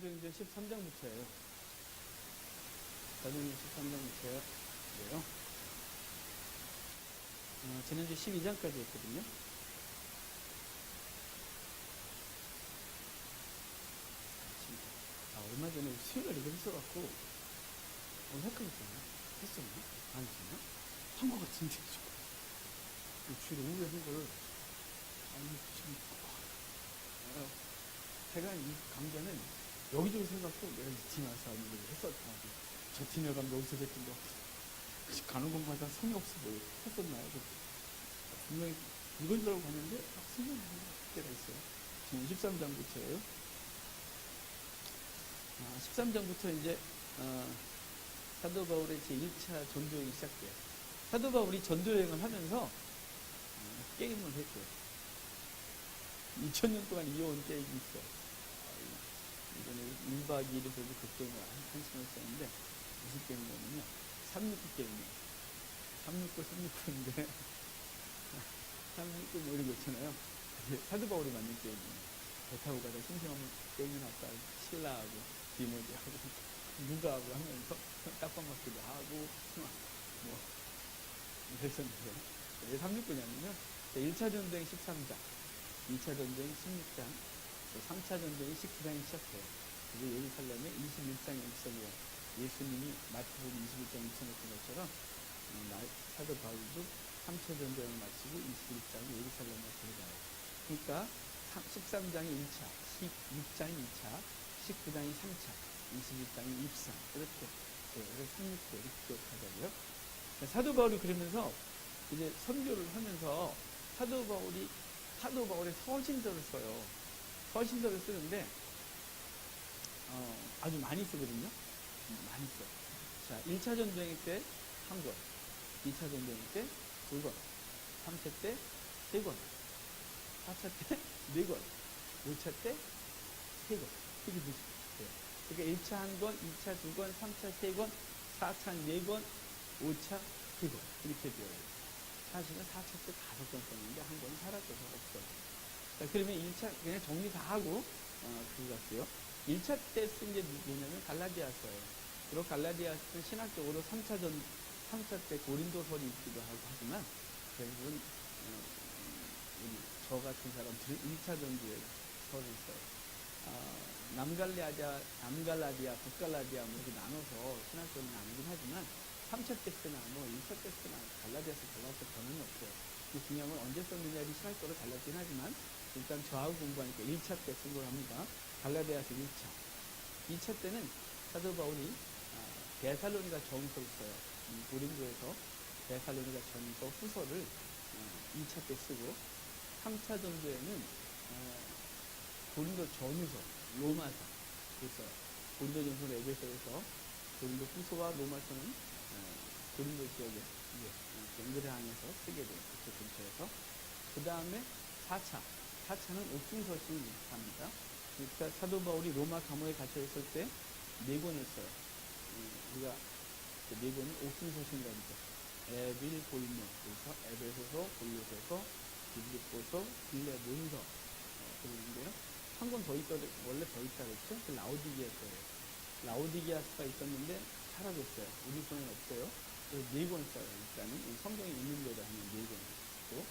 사도행전 13장부터예요. 사도행전 13장부터예요. 지난주 12장까지 했거든요. 얼마 전에 수요일에 이거 했어갖고 헷갈렸잖아요. 했었나? 안 했었나? 한 것 같은데 주일 오후에 한 걸 제가 이 강좌는 여기저기 생각하고 내가 이 팀 와서 했었다. 저 팀에 가면 여기서 됐던 거 가는 곳마다 성의 없어 보여. 했었나요? 분명히 이건 줄 알고 갔는데 성의 없는 때가 있어요. 지금 13장부터예요. 13장부터 이제 사도 바울의 제1차 전도여행이 시작돼요. 사도 바울이 전도여행을 하면서 게임을 했고요. 2000년 동안 이어온 게임이 있어요. 이번에 1박 2일에서도 그 게임을 한시간을 썼는데 무슨 게임이냐면요. 369 게임이에요. 369인데 369 뭐 이런 거 있잖아요. 사도 바울이 만든 게임이에요. 배 타고 가다 심심하면 게임이 났다. 신라하고 디모데하고 누가하고 하면서 딱밤 맞기도 하고 뭐 그랬었는데 왜 369냐면요. 1차 전쟁 13장, 2차 전쟁 16장, 3차 전쟁이 19장이 시작해요. 그리고 예루살렘의 21장에 입성해요. 예수님이 마태복음 21장에 입성했던 것처럼 사도 바울도 3차 전쟁을 마치고 21장에 예루살렘에 들어가요. 그러니까 13장이 1차, 16장이 2차, 19장이 3차, 21장이 입상 이렇게 그래서 369 이렇게 기억하자고요. 사도 바울이 그러면서 이제 선교를 하면서 사도 바울의 서신서를 써요. 서신서를 쓰는데 아주 많이 쓰거든요. 많이 써. 자, 1차 전쟁 때 1권, 2차 전쟁 때 2권, 3차 때 3권, 4차 때 4권, 5차 때 3권. 이렇게 보시죠. 그러니까 1차 1권, 2차 2권, 3차 3권, 4차 4권, 5차 3권. 이렇게 되어요. 사실은 4차 때 5권 썼는데 한 권은 사라져서 없어요. 자, 그러면 1차 그냥 정리 다 하고 그거 같고요. 1차 때 쓴 게 뭐냐면 갈라디아서예요. 그리고 갈라디아서는 신학적으로 3차 때 고린도설이 있기도 하고 하지만 결국은 저 같은 사람들은 1차 전도에 설을 써요. 남갈라디아, 북갈라디아 뭐 이렇게 나눠서 신학적으로 나누긴 하지만 3차 텍스트나 뭐 1차 텍스트나 갈라디아서 변함이 없어요. 그 중요한 건 언제 썼느냐를 신학적으로 달랐긴 하지만 일단 저하고 공부하니까 1차 때 쓴 걸 합니다. 갈라디아서 1차. 2차 때는 사도 바울이 데살로니가 전서를 써요. 고린도에서 데살로니가 전서 후서를 2차 때 쓰고 3차 전도에는 고린도 전후서, 로마서 써요. 고린도 전서는 에베소에서 고린도 후서와 로마서는 고린도 지역에 갱그레항에서 쓰게 돼요. 그쪽 근처에서. 그 다음에 4차는 옥중서신을 합니다. 그러니까 사도 바울이 로마 감옥에 갇혀 있을 때 4권을 써요. 우리가 그 4권은 옥중서신이라고 하죠. 에빌 볼모, 그래서 에베소서, 골로새서, 빌립보서, 빌레몬서 그러는데요. 한 권 더 있어도 원래 더 있다 그랬죠? 그 라오디게아서예요. 라오디게아서가 있었는데 사라졌어요. 우리 손에는 없어요. 그래서 4권 써요. 일단은 성경에 있는 대로 하면 4권 있고.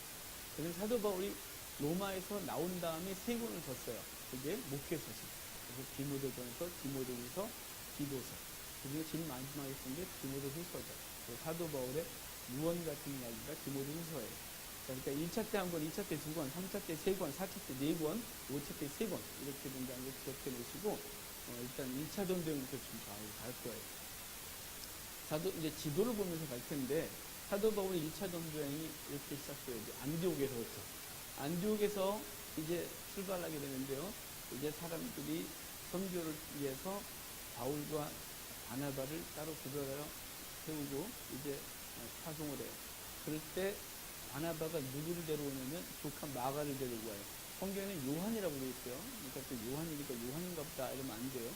그래서 사도 바울이 로마에서 나온 다음에 3권을 더 써요. 그게 목회서신. 그래서 디모데전서, 디모데후서, 디도서. 그중에 제일 마지막에 쓴 게 디모데후서죠. 사도 바울의 유언 같은 이야기가 디모데후서예요. 그러니까 1차 때 1권, 2차 때 2권, 3차 때 3권, 4차 때 4권, 5차 때 3권 이렇게 된다는 걸 기억해 놓으시고 일단 1차 전도행부터 좀 갈 거예요. 이제 지도를 보면서 갈 텐데 사도 바울의 1차 전도행이 이렇게 시작돼요. 안디옥에서부터. 안디옥에서 이제 출발하게 되는데요. 이제 사람들이 선교를 위해서 바울과 바나바를 따로 구별하여 세우고 이제 파송을 해요. 그럴 때 바나바가 누구를 데려오냐면 조카 마가를 데리고 와요. 성경에는 요한이라고 되어 있어요. 그러니까 또 요한이니까 요한인가 보다 이러면 안 돼요.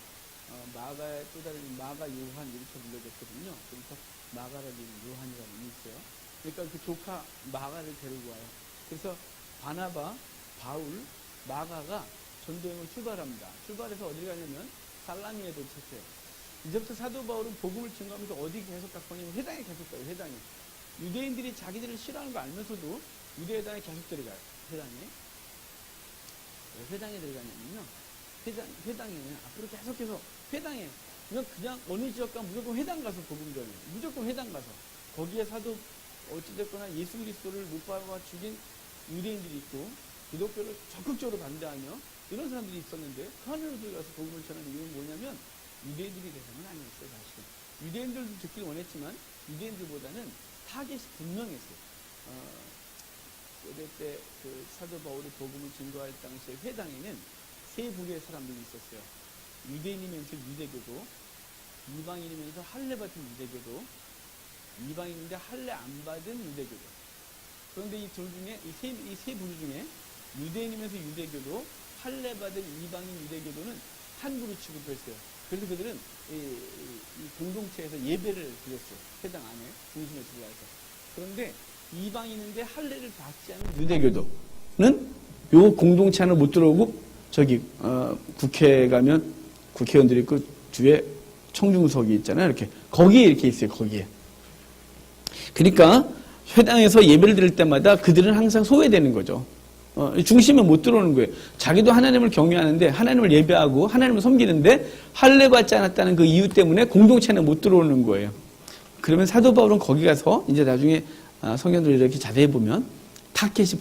마가의 또 다른 마가 요한 이렇게 불러졌거든요. 그래서 마가라는 요한이라는 이름이 있어요. 그러니까 그 조카 마가를 데리고 와요. 그래서 바나바, 바울, 마가가 전도행을 출발합니다. 출발해서 어디 가냐면 살라미에 도착해요. 이제부터 사도 바울은 복음을 증거하면서 어디 계속 갖고 오냐면 회당에 계속 가요. 회당에. 유대인들이 자기들을 싫어하는 거 알면서도 유대회당에 계속 들어가요. 회당에. 왜 회당에 들어가냐면요. 회당에는 앞으로 계속해서 회당에 그냥 어느 지역 가면 무조건 회당 가서 복음 전해요. 무조건 회당 가서. 거기에 사도 어찌됐거나 예수 그리스도를 못 박아 죽인 유대인들이 있고 기독교를 적극적으로 반대하며 이런 사람들이 있었는데 그 안으로 들어가서 복음을 전하는 이유는 뭐냐면 유대인들이 대상은 아니었어요. 사실은. 유대인들도 듣길 원했지만 유대인들보다는 타겟이 분명했어요. 고대 때 그 사도 바울이 복음을 증거할 당시에 회당에는 세 부류의 사람들이 있었어요. 유대인이면서 유대교도, 이방인이면서 할례 받은 유대교도, 이방인인데 할례 안 받은 유대교도. 그런데 이 둘 중에 이 세 부류 중에 유대인이면서 유대교도, 할례 받은 이방인 유대교도는 한 그룹 취급했어요. 그래서 그들은 이 공동체에서 예배를 드렸어요. 회당 안에 중심에 들어가서. 그런데 이방인인데 할례를 받지 않은 유대교도는 요 공동체 안에 못 들어오고 저기 국회에 가면 국회의원들이 그 뒤에 청중석이 있잖아요. 이렇게 거기에 이렇게 있어요. 거기에. 그러니까 회당에서 예배를 드릴 때마다 그들은 항상 소외되는 거죠. 중심에 못 들어오는 거예요. 자기도 하나님을 경외하는데 하나님을 예배하고 하나님을 섬기는데 할례 받지 않았다는 그 이유 때문에 공동체는 못 들어오는 거예요. 그러면 사도 바울은 거기 가서 이제 나중에 성경을 이렇게 자세히 보면 타겟이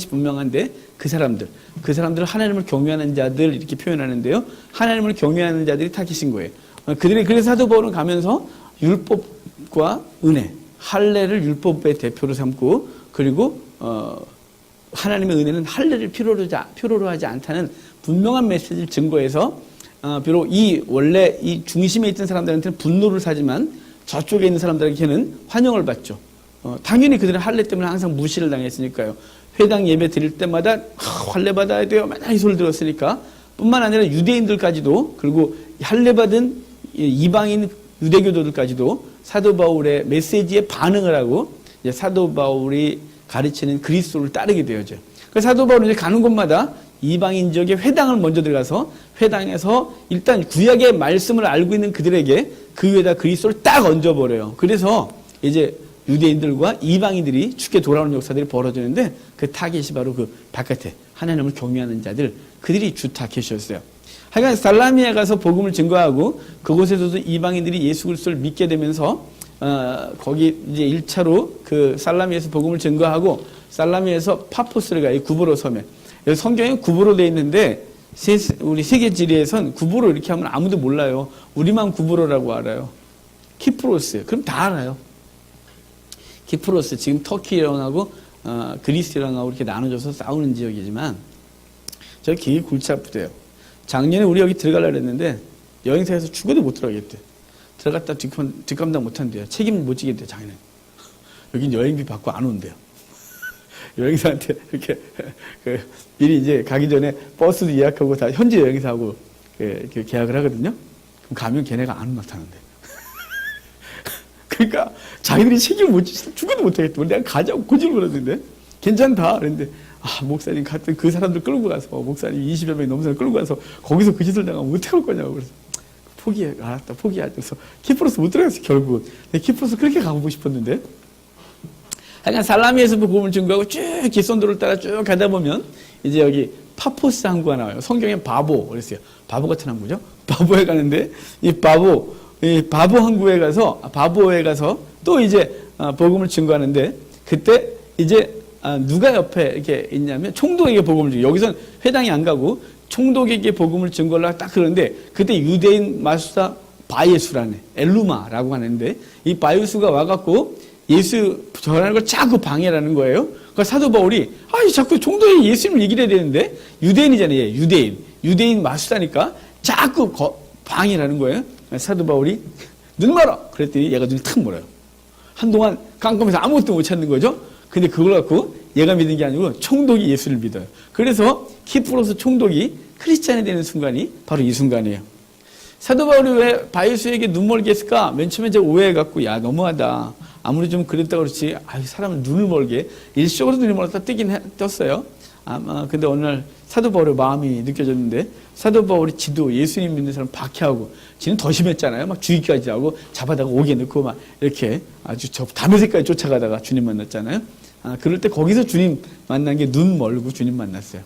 분명한데 그 사람들 하나님을 경외하는 자들 이렇게 표현하는데요. 하나님을 경외하는 자들이 타겟인 거예요. 그래서 사도 바울은 가면서 율법과 은혜, 할례를 율법의 대표로 삼고 그리고 하나님의 은혜는 할례를 필요로 하지 않다는 분명한 메시지를 증거해서 비록 원래 이 중심에 있던 사람들한테는 분노를 사지만 저쪽에 있는 사람들에게는 환영을 받죠. 당연히 그들은 할례 때문에 항상 무시를 당했으니까요. 회당 예배 드릴 때마다 할례 받아야 돼요. 맨날 이 소리를 들었으니까 뿐만 아니라 유대인들까지도 그리고 할례 받은 이방인 유대교도들까지도 사도 바울의 메시지에 반응을 하고 이제 사도 바울이 가르치는 그리스도를 따르게 되어져. 그래서 사도 바울은 이제 가는 곳마다 이방인 지역의 회당을 먼저 들어가서 회당에서 일단 구약의 말씀을 알고 있는 그들에게 그 위에다 그리스도를 딱 얹어버려요. 그래서 이제 유대인들과 이방인들이 죽게 돌아오는 역사들이 벌어지는데 그 타겟이 바로 그 바깥에 하나님을 경외하는 자들 그들이 주 타겟이었어요. 하여간 살라미에 가서 복음을 증거하고 그곳에서도 이방인들이 예수 그리스도를 믿게 되면서 거기 이제 1차로 그 살라미에서 복음을 증거하고 살라미에서 파포스를 가요. 구브로 섬에. 성경에 구브로 되어 있는데 우리 세계 지리에선 구브로 이렇게 하면 아무도 몰라요. 우리만 구브로라고 알아요. 키프로스. 그럼 다 알아요. 키프로스 지금 터키랑하고 그리스랑하고 이렇게 나눠져서 싸우는 지역이지만 저 되게 골치 아프대요. 작년에 우리 여기 들어가려고 했는데 여행사에서 죽어도 못 들어가겠대. 들어갔다 뒷감당 못한대요. 책임 못 지겠대요. 작년에. 여긴 여행비 받고 안 온대요. 여행사한테 이렇게 미리 이제 가기 전에 버스도 예약하고 다 현지 여행사하고 이렇게 계약을 하거든요. 그럼 가면 걔네가 안 나타난대. 그러니까 자기들이 책임을 못 지서 죽어도 못하겠대. 내가 가자고 고집을 부렸는데 괜찮다. 그랬는데 목사님 갔더니 그 사람들 끌고 가서 목사님 20여 명이 넘는 사람 끌고 가서 거기서 그 짓을 당하면 어떻게 할 거냐고. 그래서 포기해. 알았다. 포기하자. 그래서 키프로스 못 들어갔어 결국. 키프로스 그렇게 가보고 싶었는데 하여간 살라미에서 복음을 증거하고 쭉 기선도를 따라 쭉 가다 보면 이제 여기 파포스 항구가 나와요. 성경에 바보 그랬어요. 바보 같은 항구죠. 바보에 가는데 이 바보 항구에 가서 바보에 가서 또 이제 복음을 증거하는데 그때 이제 누가 옆에 이렇게 있냐면 총독에게 복음을 증거. 여기선 회당이 안 가고 총독에게 복음을 증거하려고 딱 그러는데 그때 유대인 마술사 바예수라네 엘루마라고 하는데 이 바예수가 와갖고 예수 전하는 걸 자꾸 방해하는 거예요. 그러니까 사도 바울이 자꾸 총독이 예수님을 얘기를 해야 되는데 유대인이잖아요. 유대인 마술사니까 자꾸 방해하는 거예요. 사도 바울이 눈 멀어 그랬더니 얘가 눈을 탁 멀어요. 한동안 깜깜해서 아무것도 못 찾는 거죠. 근데 그걸 갖고 얘가 믿는 게 아니고 총독이 예수를 믿어요. 그래서 키프로스 총독이 크리스찬이 되는 순간이 바로 이 순간이에요. 사도 바울이 왜 바예수에게 눈멀게 했을까? 맨 처음에 제가 오해해갖고 야 너무하다. 아무리 좀 그랬다 그렇지 사람은 눈을 멀게 일시적으로 눈이 멀었다 떴어요. 아마 근데 어느 날 사도 바울의 마음이 느껴졌는데 사도 바울이 지도 예수님 믿는 사람 박해하고 지는 더 심했잖아요. 막 죽이기까지 하고 잡아다가 옥에 넣고 막 이렇게 아주 저 다메섹까지 쫓아가다가 주님 만났잖아요. 그럴 때 거기서 주님 만난 게 눈 멀고 주님 만났어요.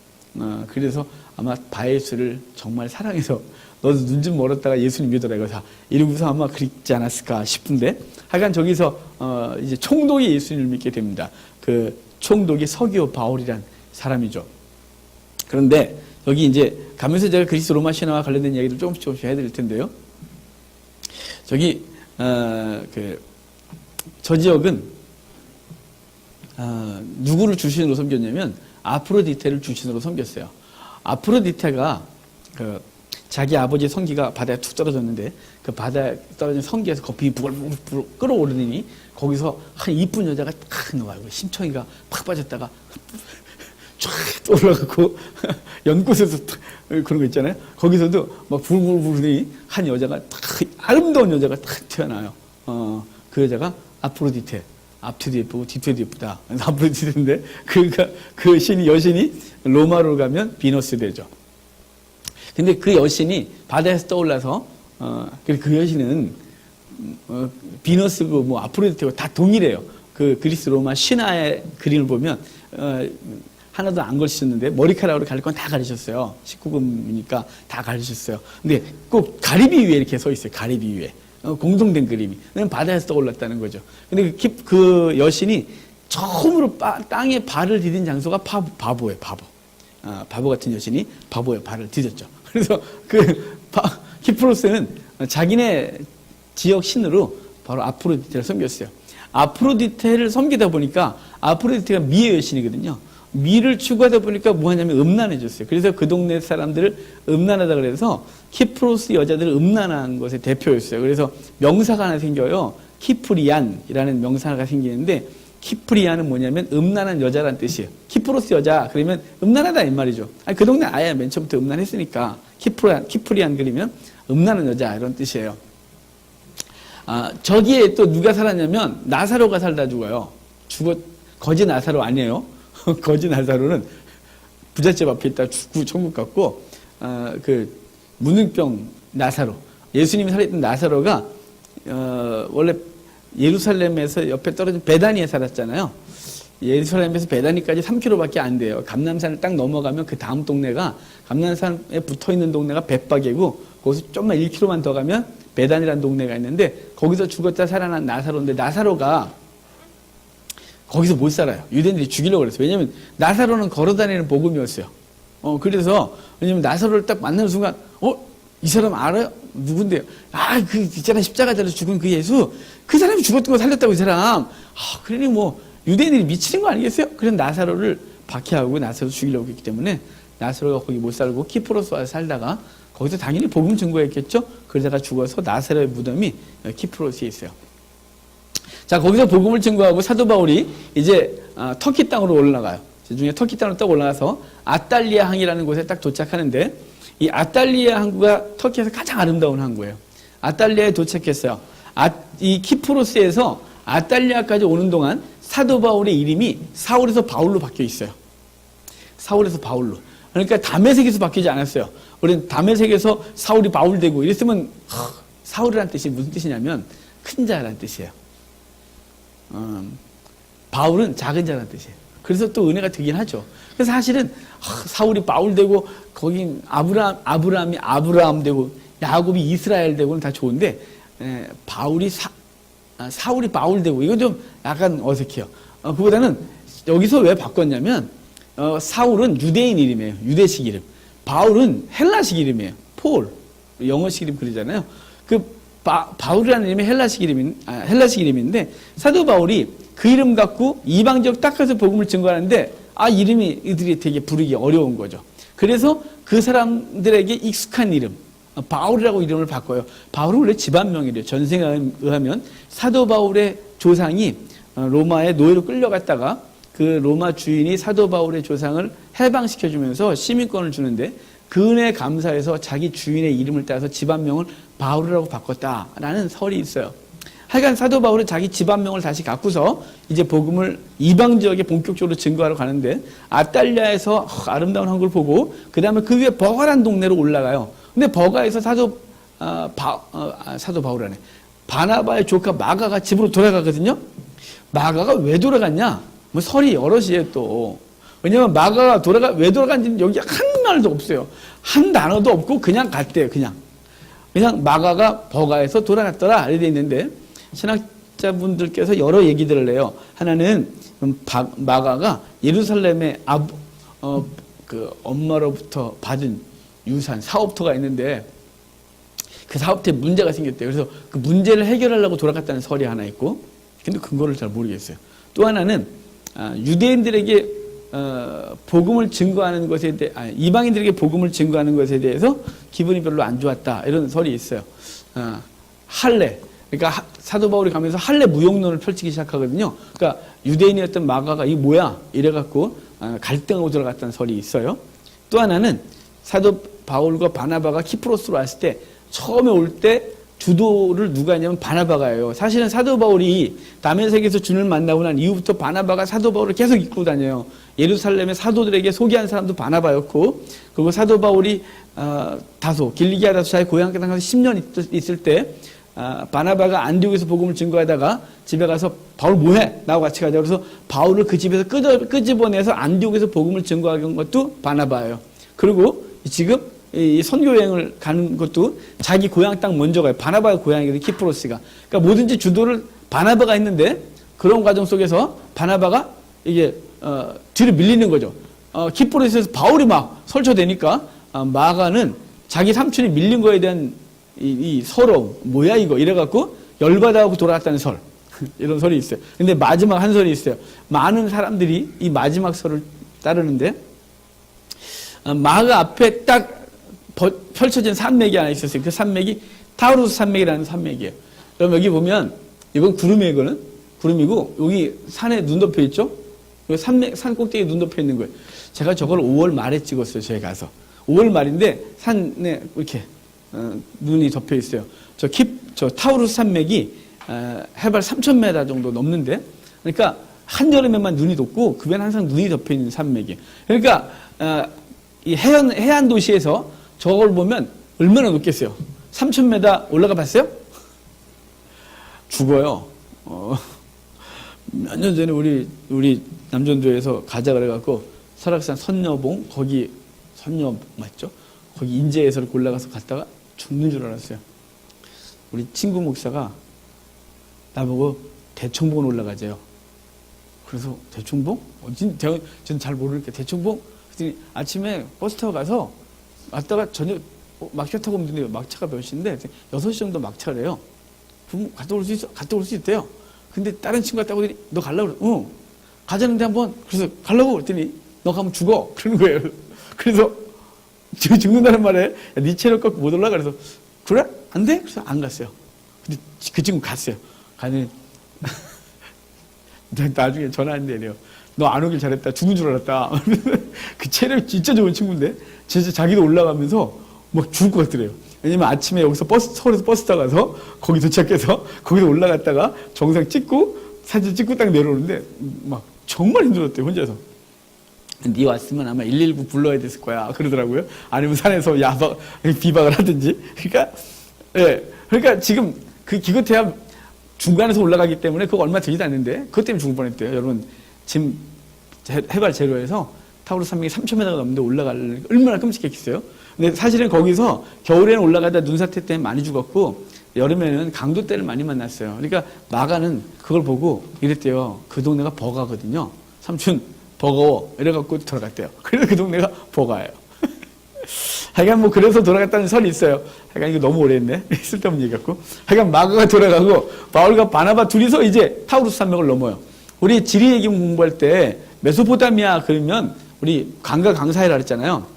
그래서 아마 바예수를 정말 사랑해서 너도 눈 좀 멀었다가 예수님 믿어라 이러고서 아마 그랬지 않았을까 싶은데 하여간 저기서 이제 총독이 예수님을 믿게 됩니다. 그 총독이 서기오 바울이란 사람이죠. 그런데 여기 이제 가면서 제가 그리스 로마 신화와 관련된 이야기를 조금씩 해드릴 텐데요. 저기 저 지역은 누구를 주신으로 섬겼냐면 아프로디테를 주신으로 섬겼어요. 아프로디테가 자기 아버지의 성기가 바다에 툭 떨어졌는데 그 바다에 떨어진 성기에서 거품이 부글부글 끓어오르니 거기서 한 이쁜 여자가 탁 나와요. 심청이가 팍 빠졌다가 쫙 올라가고 연꽃에서 그런 거 있잖아요. 거기서도 막 부글부글이 한 여자가 탁 아름다운 여자가 탁 튀어나와요. 그 여자가 아프로디테. 앞뒤도 예쁘고 뒤뒤도 예쁘다. 아프로디테인데 그 여신이 로마로 가면 비너스 되죠. 근데 그 여신이 바다에서 떠올라서 그 여신은 비너스고 뭐 아프로디테고 다 동일해요. 그 그리스 로마 신화의 그림을 보면 하나도 안 걸치셨는데 머리카락으로 가릴 건 다 가리셨어요. 19금이니까 다 가리셨어요. 근데 꼭 가리비 위에 이렇게 서 있어요. 가리비 위에. 공동된 그림이. 바다에서 떠올랐다는 거죠. 근데 그 여신이 처음으로 땅에 발을 디딘 장소가 바보예요. 바보. 바보 같은 여신이 바보의 발을 디뎠죠. 그래서 키프로스는 자기네 지역 신으로 바로 아프로디테를 섬겼어요. 아프로디테를 섬기다 보니까 아프로디테가 미의 여신이거든요. 미를 추구하다 보니까 뭐 하냐면 음란해졌어요. 그래서 그 동네 사람들을 음란하다 그래서 키프로스 여자들을 음란한 것의 대표였어요. 그래서 명사가 하나 생겨요. 키프리안이라는 명사가 생기는데 키프리안은 뭐냐면 음란한 여자란 뜻이에요. 키프로스 여자 그러면 음란하다 이 말이죠. 그 동네 아예 맨 처음부터 음란했으니까 키프리안 그리면 음란한 여자 이런 뜻이에요. 저기에 또 누가 살았냐면 나사로가 살다 죽어요. 거지 나사로 아니에요. 거지 나사로는 부잣집 앞에 있다 죽고 천국 갔고 그 문둥병 나사로 예수님이 살았던 나사로가 원래 예루살렘에서 옆에 떨어진 베다니에 살았잖아요. 예루살렘에서 베다니까지 3km밖에 안 돼요. 감람산을 딱 넘어가면 그 다음 동네가 감람산에 붙어있는 동네가 벳바게고 거기서 좀만 1km만 더 가면 베단이라는 동네가 있는데 거기서 죽었다 살아난 나사로인데 나사로가 거기서 못 살아요. 유대인들이 죽이려고 그랬어요. 왜냐면 나사로는 걸어다니는 복음이었어요. 그래서 왜냐면 나사로를 딱 만나는 순간 이 사람 알아요? 누군데요? 그 있잖아 십자가자로 죽은 그 예수 그 사람이 죽었던 거 살렸다고 이 사람. 그러니 뭐 유대인들이 미치는 거 아니겠어요? 그래서 나사로를 박해하고 나사로 죽이려고 했기 때문에 나사로가 거기 못 살고 키프로스 와서 살다가 거기서 당연히 복음 증거했겠죠? 그러다가 죽어서 나사로의 무덤이 키프로스에 있어요. 자, 거기서 복음을 증거하고 사도 바울이 이제 터키 땅으로 올라가요. 중에 터키 땅으로 딱 올라가서 아탈리아 항이라는 곳에 딱 도착하는데 이 아탈리아 항구가 터키에서 가장 아름다운 항구예요. 아탈리아에 도착했어요. 이 키프로스에서 아탈리아까지 오는 동안 사도 바울의 이름이 사울에서 바울로 바뀌어 있어요. 사울에서 바울로. 그러니까 다메섹에서 바뀌지 않았어요. 우리는 다메섹에서 사울이 바울 되고 이랬으면 사울이라는 뜻이 무슨 뜻이냐면 큰 자라는 뜻이에요. 바울은 작은 자라는 뜻이에요. 그래서 또 은혜가 되긴 하죠. 그래서 사실은 사울이 바울 되고 거긴 아브라함이 아브라함 되고 야곱이 이스라엘 되고는 다 좋은데 사울이 바울 되고 이건 좀 약간 어색해요. 그보다는 여기서 왜 바꿨냐면 사울은 유대인 이름이에요. 유대식 이름. 바울은 헬라식 이름이에요. 폴. 영어식 이름 그러잖아요. 바울이라는 이름이 헬라식 이름인데 사도 바울이 그 이름 갖고 이방 지역 딱 가서 복음을 증거하는데 이름이 이들이 되게 부르기 어려운 거죠. 그래서 그 사람들에게 익숙한 이름 바울이라고 이름을 바꿔요. 바울은 원래 집안명이래요. 전생에 의하면 사도 바울의 조상이 로마의 노예로 끌려갔다가 그 로마 주인이 사도 바울의 조상을 해방시켜주면서 시민권을 주는데 그 은혜에 감사해서 자기 주인의 이름을 따서 집안명을 바울이라고 바꿨다라는 설이 있어요. 하여간 사도 바울은 자기 집안명을 다시 갖고서 이제 복음을 이방 지역에 본격적으로 증거하러 가는데 아탈리아에서 아름다운 한국을 보고 그 다음에 그 위에 버가란 동네로 올라가요. 근데 버가에서 사도 바울이라네. 바나바의 조카 마가가 집으로 돌아가거든요. 마가가 왜 돌아갔냐? 뭐 설이 여럿이에요 또. 왜냐면 마가가 왜 돌아간지는 여기 한 말도 없어요. 한 단어도 없고 그냥 갔대요. 그냥 마가가 버가에서 돌아갔더라 이렇게 돼 있는데 신학자분들께서 여러 얘기들을 해요. 하나는 마가가 예루살렘의 그 엄마로부터 받은 유산 사업터가 있는데 그 사업터에 문제가 생겼대요. 그래서 그 문제를 해결하려고 돌아갔다는 설이 하나 있고, 근데 근거를 잘 모르겠어요. 또 하나는 유대인들에게 복음을 증거하는 것에 대해 이방인들에게 복음을 증거하는 것에 대해서 기분이 별로 안 좋았다 이런 설이 있어요. 할례, 그러니까 사도 바울이 가면서 할례 무용론을 펼치기 시작하거든요. 그러니까 유대인이었던 마가가 이게 뭐야 이래갖고 갈등하고 들어갔다는 설이 있어요. 또 하나는 사도 바울과 바나바가 키프로스로 왔을 때 처음에 올 때 주도를 누가 했냐면 바나바가예요. 사실은 사도 바울이 다메섹에서 주님을 만나고 난 이후부터 바나바가 사도 바울을 계속 이끌고 다녀요. 예루살렘의 사도들에게 소개한 사람도 바나바였고, 그리고 사도 바울이 길리기아 다소자의 고향 땅에 가서 10년 있을 때 바나바가 안디옥에서 복음을 증거하다가 집에 가서 바울 뭐해? 나하고 같이 가자. 그래서 바울을 그 집에서 끄집어내서 안디옥에서 복음을 증거한 것도 바나바예요. 그리고 지금 이 선교 여행을 가는 것도 자기 고향 땅 먼저 가요. 바나바의 고향이거든요. 키프로스가. 그러니까 뭐든지 주도를 바나바가 했는데 그런 과정 속에서 바나바가 이게 뒤로 밀리는 거죠. 키프로스에서 바울이 막 설쳐대니까 마가는 자기 삼촌이 밀린 거에 대한 이 서러움, 뭐야 이거 이래갖고 열받아하고 돌아갔다는 설. 이런 설이 있어요. 근데 마지막 한 설이 있어요. 많은 사람들이 이 마지막 설을 따르는데 마가 앞에 딱 펼쳐진 산맥이 하나 있었어요. 그 산맥이 타우루스 산맥이라는 산맥이에요. 그럼 여기 보면 이건 구름이에요. 이거는 구름이고 여기 산에 눈 덮여 있죠. 산 꼭대기에 눈 덮여 있는 거예요. 제가 저걸 5월 말에 찍었어요. 저희 가서 5월 말인데 산에 이렇게 눈이 덮여 있어요. 저 타우루스 산맥이 해발 3,000m 정도 넘는데, 그러니까 한여름에만 눈이 덮고 그 외에는 항상 눈이 덮여 있는 산맥이에요. 그러니까 이 해안 도시에서 저걸 보면 얼마나 높겠어요? 3,000m 올라가 봤어요? 죽어요. 몇 년 전에 우리 남전도에서 가자 그래갖고 설악산 선녀봉 거기 선녀 맞죠? 거기 인제에서 올라가서 갔다가 죽는 줄 알았어요. 우리 친구 목사가 나보고 대청봉 올라가재요. 그래서 대청봉? 저는 잘 모르니까 대청봉? 그랬더니 아침에 버스 타고 가서 왔다가 저녁 막차 타고 오면 되는데 막차가 몇 시인데 6시 정도 막차래요. 그럼 갔다 올 수 있어? 갔다 올 수 있대요. 근데 다른 친구가 타고 오더니 너 가려고 그래. 응. 가자는데 한번 그래서 가려고 그랬더니 너 가면 죽어. 그러는 거예요. 그래서 지금 죽는다는 말에 네 체력 갖고 못 올라가. 그래서 그래? 안 돼? 그래서 안 갔어요. 근데 그 친구 갔어요. 가더니 나중에 전화하는데 이래요. 너 안 오길 잘했다. 죽은 줄 알았다. 그 체력 진짜 좋은 친구인데 진짜 자기도 올라가면서 막 죽을 것 같더래요. 왜냐면 아침에 여기서 서울에서 버스 타가서 거기 도착해서 거기서 올라갔다가 정상 찍고 사진 찍고 딱 내려오는데 막 정말 힘들었대요. 혼자서. 네 왔으면 아마 119 불러야 됐을 거야. 그러더라고요. 아니면 산에서 비박을 하든지. 그러니까 지금 그 기껏해야 중간에서 올라가기 때문에 그거 얼마 되지도 않는데 그것 때문에 죽을 뻔했대요. 여러분 지금 해발 제로에서 타우루스 산맥이 3,000m가 넘는데 올라가려니까 얼마나 끔찍했겠어요. 근데 사실은 거기서 겨울에는 올라가다 눈사태 때문에 많이 죽었고 여름에는 강도 때를 많이 만났어요. 그러니까 마가는 그걸 보고 이랬대요. 그 동네가 버가거든요. 삼촌 버거워 이래갖고 들어갔대요. 그래서 그 동네가 버가예요. 하여간 뭐 그래서 돌아갔다는 설이 있어요. 하여간 이거 너무 오래 했네. 쓸데없는 얘기 같고. 하여간 마가가 돌아가고 바울과 바나바 둘이서 이제 타우루스 산맥을 넘어요. 우리 지리 얘기 공부할 때 메소포타미아 그러면 우리 강과 강 사이라 그랬잖아요.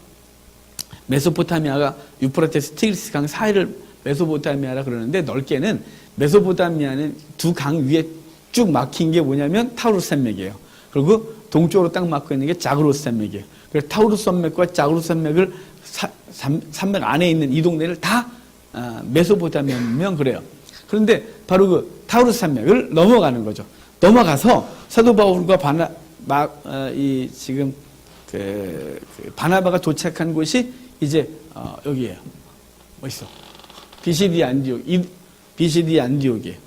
메소포타미아가 유프라테스 티그리스 강 사이를 메소포타미아라 그러는데 넓게는 메소포타미아는 두 강 위에 쭉 막힌 게 뭐냐면 타우루스 산맥이에요. 그리고 동쪽으로 딱 막고 있는 게 자그로스 산맥이에요. 그래서 타우루스 산맥과 자그로스 산맥을 산맥 안에 있는 이 동네를 다 메소포타미아면 그래요. 그런데 바로 그 타우루스 산맥을 넘어가는 거죠. 넘어가서 사도 바울과 지금 그 바나바가 도착한 곳이 이제 여기에요. 멋있어. 비시디 안디옥이에요.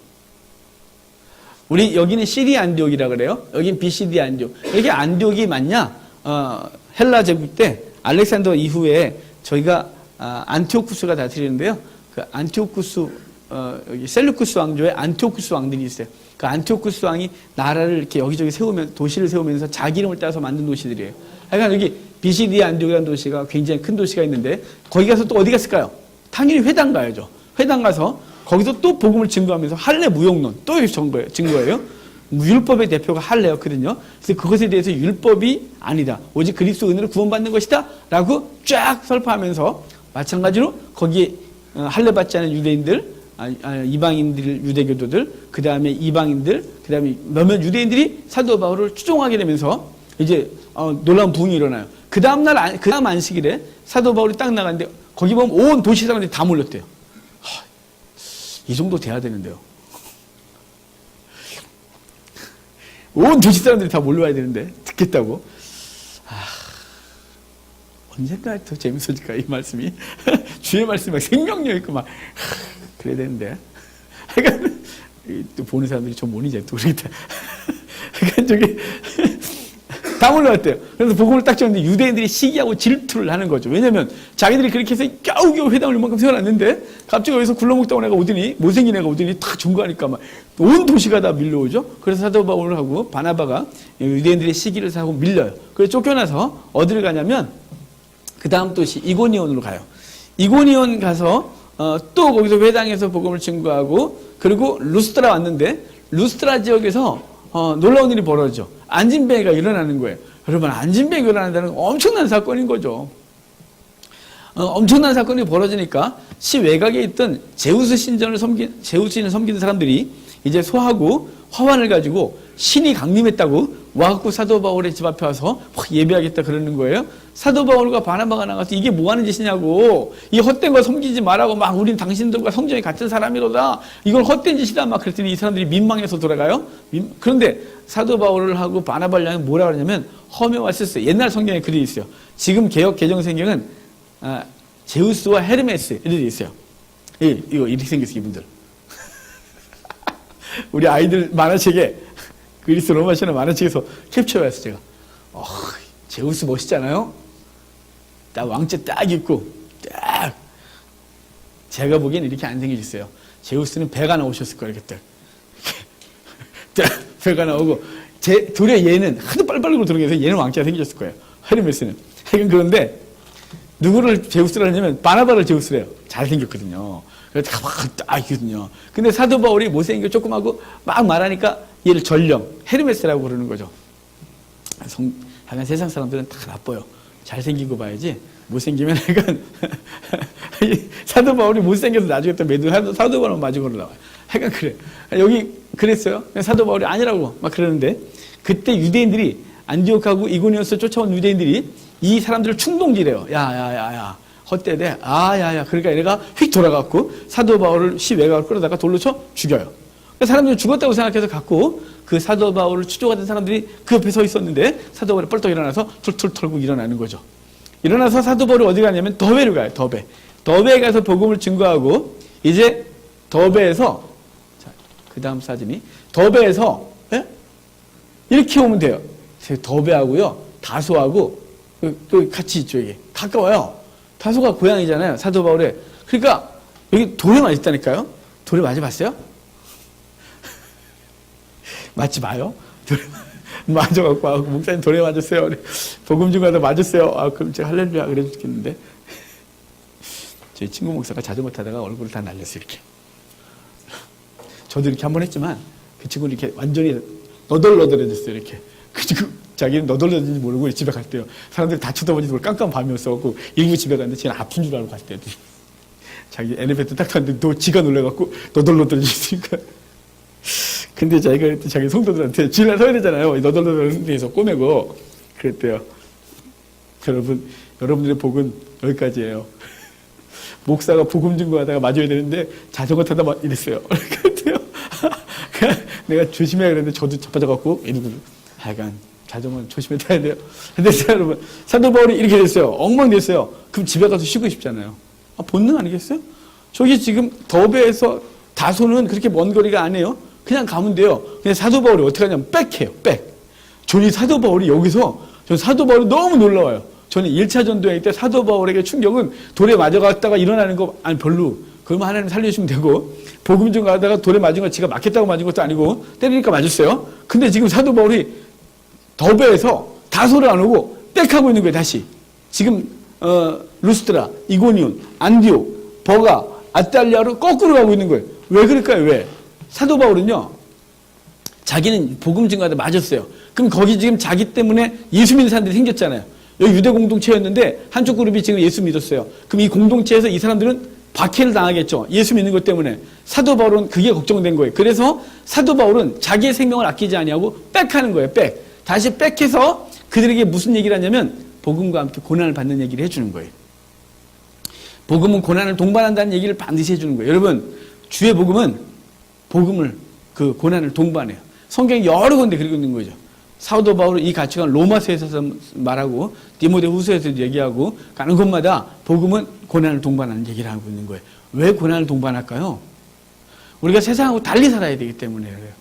우리 여기는 시리 안디옥이라 그래요. 여긴 비시디 안디옥. 여기 안디옥이 맞냐? 헬라 제국 때 알렉산더 이후에 저희가 안티오쿠스가 다스리는데요. 그 안티오쿠스 여기 셀루쿠스 왕조의 안티오쿠스 왕들이 있어요. 그 안티오쿠스 왕이 나라를 이렇게 여기저기 도시를 세우면서 자기 이름을 따서 만든 도시들이에요. 그러니까 여기 비시디 안디옥이라는 도시가 굉장히 큰 도시가 있는데 거기 가서 또 어디 갔을까요? 당연히 회당 가야죠. 회당 가서 거기서 또 복음을 증거하면서 할례 무용론 또 증거예요. 율법의 대표가 할례였거든요. 그래서 그것에 대해서 율법이 아니다. 오직 그리스도 은혜로 구원받는 것이다. 라고 쫙 설파하면서 마찬가지로 거기에 할례 받지 않은 유대인들, 이방인들, 유대교도들, 그 다음에 이방인들, 그 다음에 몇몇 유대인들이 사도 바울을 추종하게 되면서 이제 놀라운 부흥이 일어나요. 그 다음 안식일에 사도 바울이 딱 나갔는데 거기 보면 온 도시 사람들이 다 몰렸대요. 이 정도 돼야 되는데요. 온 도시 사람들이 다 몰려와야 되는데 듣겠다고. 언젠가 더 재밌어질까 이 말씀이. 주의 말씀이 막 생명력 있고 막 그래야 되는데. 그러니까 또 보는 사람들이 좀 모니지 또 그러겠다. 그러니까 저기 다 몰려왔대요. 그래서 복음을 딱 줬는데 유대인들이 시기하고 질투를 하는 거죠. 왜냐면 자기들이 그렇게 해서 겨우겨우 회당을 이만큼 세워놨는데 갑자기 여기서 굴러먹던 애가 오더니 못생긴 애가 오더니 다 증거하니까 막 온 도시가 다 밀려오죠. 그래서 사도 바울하고 바나바가 유대인들의 시기를 사고 밀려요. 그래서 쫓겨나서 어디를 가냐면 그 다음 도시 이고니온으로 가요. 이고니온 가서 또 거기서 회당에서 복음을 증거하고 그리고 루스트라 왔는데 루스트라 지역에서 놀라운 일이 벌어지죠. 안진뱅이가 일어나는 거예요. 여러분 안진뱅이가 일어난다는 건 엄청난 사건인 거죠. 엄청난 사건이 벌어지니까 시외곽에 있던 제우스 신을 섬기는 사람들이 이제 소하고 화환을 가지고 신이 강림했다고 와갖고 사도 바울의 집 앞에 와서 예배하겠다 그러는 거예요. 사도 바울과 바나바가 나가서 이게 뭐 하는 짓이냐고. 이 헛된 거 섬기지 말라고 막 우린 당신들과 성정이 같은 사람이로다. 이건 헛된 짓이다 막 그랬더니 이 사람들이 민망해서 돌아가요. 그런데 사도 바울을 하고 바나바를 향해 뭐라 그러냐면 험해와 스스. 옛날 성경에 글이 있어요. 지금 개역 개정성경은 제우스와 헤르메스 이렇게 있어요. 이거 이렇게 생겼어요 이분들. 우리 아이들 만화책에 그리스 로마 신화 만화책에서 캡처해왔어 제가. 제우스 멋있잖아요. 딱 왕자 딱 입고 딱 제가 보기엔 이렇게 안 생기셨어요. 제우스는 배가 나오셨을 거예요. 이렇게 딱 배가 나오고 도리어 얘는 하도 빨빨고 들어가서 얘는 왕자가 생기셨을 거예요. 헤르메스는. 그런데 누구를 제우스를 하냐면 바나바를 제우스를 해요. 잘생겼거든요. 그래서 딱 있거든요. 근데 사도 바울이 못생겨 조그마하고 막 말하니까 얘를 전령, 헤르메스라고 그러는 거죠. 하여간 세상 사람들은 다 나빠요. 잘생기고 봐야지. 못생기면 하여간 사도 바울이 못생겨서 나중에 또 사도 바울은 마중으로 나와요. 하여간 그래. 여기 그랬어요. 사도 바울이 아니라고 막 그러는데 그때 유대인들이 안디옥하고 이고니온에서 쫓아온 유대인들이 이 사람들을 충동질해요. 야야야야 헛되대. 야야. 그러니까 얘가 휙 돌아갔고 사도 바울을 시외곽을 끌어다가 돌로 쳐 죽여요. 사람들이 죽었다고 생각해서 갖고 그 사도 바울을 추종하던 사람들이 그 옆에 서 있었는데 사도 바울이 뻘떡 일어나서 툴툴 털고 일어나는 거죠. 일어나서 사도 바울이 어디 가냐면 더베로 가요. 더베에 가서 복음을 증거하고 이제 더베에서 그 다음 사진이 더베에서 이렇게 오면 돼요. 더베하고요 다소하고 또 같이 있죠. 이게 가까워요. 다소가 고향이잖아요. 사도 바울의. 그러니까 여기 돌에 맞았다니까요. 돌에 맞아봤어요? 맞지 마요. 맞아갖고 목사님 돌에 맞았어요. 복음 중간에 맞았어요. 그럼 제가 할렐루야 그래 죽겠는데 제 친구 목사가 자전거 타다가 얼굴을 다 날렸어요. 이렇게. 저도 이렇게 한번 했지만 그 친구는 이렇게 완전히 너덜너덜해졌어요. 이렇게. 그리고 자기는 너덜너덜인지 모르고 집에 갈때요. 사람들이 다 쳐다보니 깜깜 밤이었어갖고 일부 집에 갔는데 쟤는 아픈 줄 알고 갔대요. 자기 엘리베이터 딱 탔는데 또 지가 놀래갖고 너덜너덜해졌으니까. 근데 자기가 그때 자기 성도들한테 주일날 서야 되잖아요. 너덜너덜한 데서 꼬매고 그랬대요. 여러분들의 복은 여기까지예요. 목사가 복음 증거하다가 맞아야 되는데 자전거 타다 이랬어요. 내가 조심해야 그랬는데 저도 자빠져갖고 이러고 약간 자전거는 조심해 타야 돼요. 근데 여러분 사도 바울이 이렇게 됐어요. 엉망됐어요. 그럼 집에 가서 쉬고 싶잖아요. 본능 아니겠어요? 저기 지금 더베에서 다소는 그렇게 먼 거리가 아니에요. 그냥 가면 돼요. 근데 사도 바울이 어떻게 하냐면 백해요. 백. 저는 사도 바울이 여기서 전 사도 바울이 너무 놀라워요. 저는 1차 전도행 때 사도 바울에게 충격은 돌에 맞아갔다가 일어나는 거 아니 별로. 그러면 하나님 살려주시면 되고 복음 좀 가다가 돌에 맞은 거 지가 맞겠다고 맞은 것도 아니고 때리니까 맞았어요. 근데 지금 사도 바울이 더베에서 다소를 안 오고 백하고 있는 거예요. 다시. 지금 루스트라, 이고니온, 안디옥, 버가, 아탈리아로 거꾸로 가고 있는 거예요. 왜 그럴까요? 왜? 사도 바울은요. 자기는 복음 증거하다 맞았어요. 그럼 거기 지금 자기 때문에 예수 믿는 사람들이 생겼잖아요. 여기 유대 공동체였는데 한쪽 그룹이 지금 예수 믿었어요. 그럼 이 공동체에서 이 사람들은 박해를 당하겠죠. 예수 믿는 것 때문에. 사도 바울은 그게 걱정된 거예요. 그래서 사도 바울은 자기의 생명을 아끼지 아니하고 백하는 거예요. 백. 다시 백해서 그들에게 무슨 얘기를 하냐면 복음과 함께 고난을 받는 얘기를 해주는 거예요. 복음은 고난을 동반한다는 얘기를 반드시 해주는 거예요. 여러분 주의 복음은 복음을 그 고난을 동반해요. 성경에 여러 군데 그리고 있는 거죠. 사도 바울은 이 가치관 로마서에서 말하고 디모데후서에서도 얘기하고 가는 곳마다 복음은 고난을 동반하는 얘기를 하고 있는 거예요. 왜 고난을 동반할까요? 우리가 세상하고 달리 살아야 되기 때문에 그래요.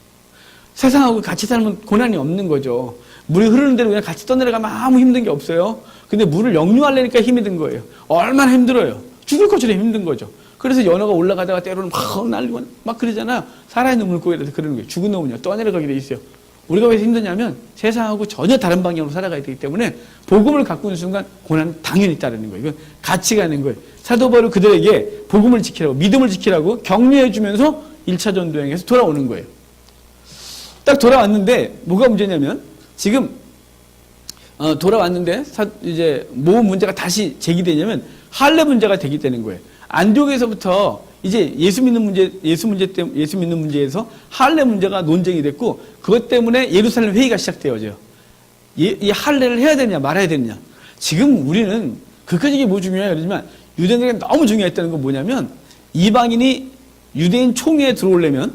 세상하고 같이 살면 고난이 없는 거죠. 물이 흐르는 대로 그냥 같이 떠내려가면 아무 힘든 게 없어요. 근데 물을 역류하려니까 힘이 든 거예요. 얼마나 힘들어요. 죽을 것처럼 힘든 거죠. 그래서 연어가 올라가다가 때로는 막 날리고 막 그러잖아요. 살아있는 물고기라서 그러는 거예요. 죽은 놈은요 떠내려가게 돼 있어요. 우리가 왜 힘드냐면 세상하고 전혀 다른 방향으로 살아가야 되기 때문에 복음을 갖고 있는 순간 고난은 당연히 따르는 거예요. 이건 같이 가는 거예요. 사도 바울은 그들에게 복음을 지키라고 믿음을 지키라고 격려해 주면서 1차 전도행에서 돌아오는 거예요. 딱 돌아왔는데 뭐가 문제냐면 지금 돌아왔는데 이제 뭐 문제가 다시 제기되냐면 할례 문제가 되는 거예요. 안디옥에서부터 이제 예수 믿는 문제에서 할례 문제가 논쟁이 됐고 그것 때문에 예루살렘 회의가 시작되어져요. 이 할례를 해야 되느냐 말아야 되느냐. 지금 우리는 그까지 뭐 중요해요. 그러지만 유대인에게 너무 중요했다는 건 뭐냐면 이방인이 유대인 총회에 들어오려면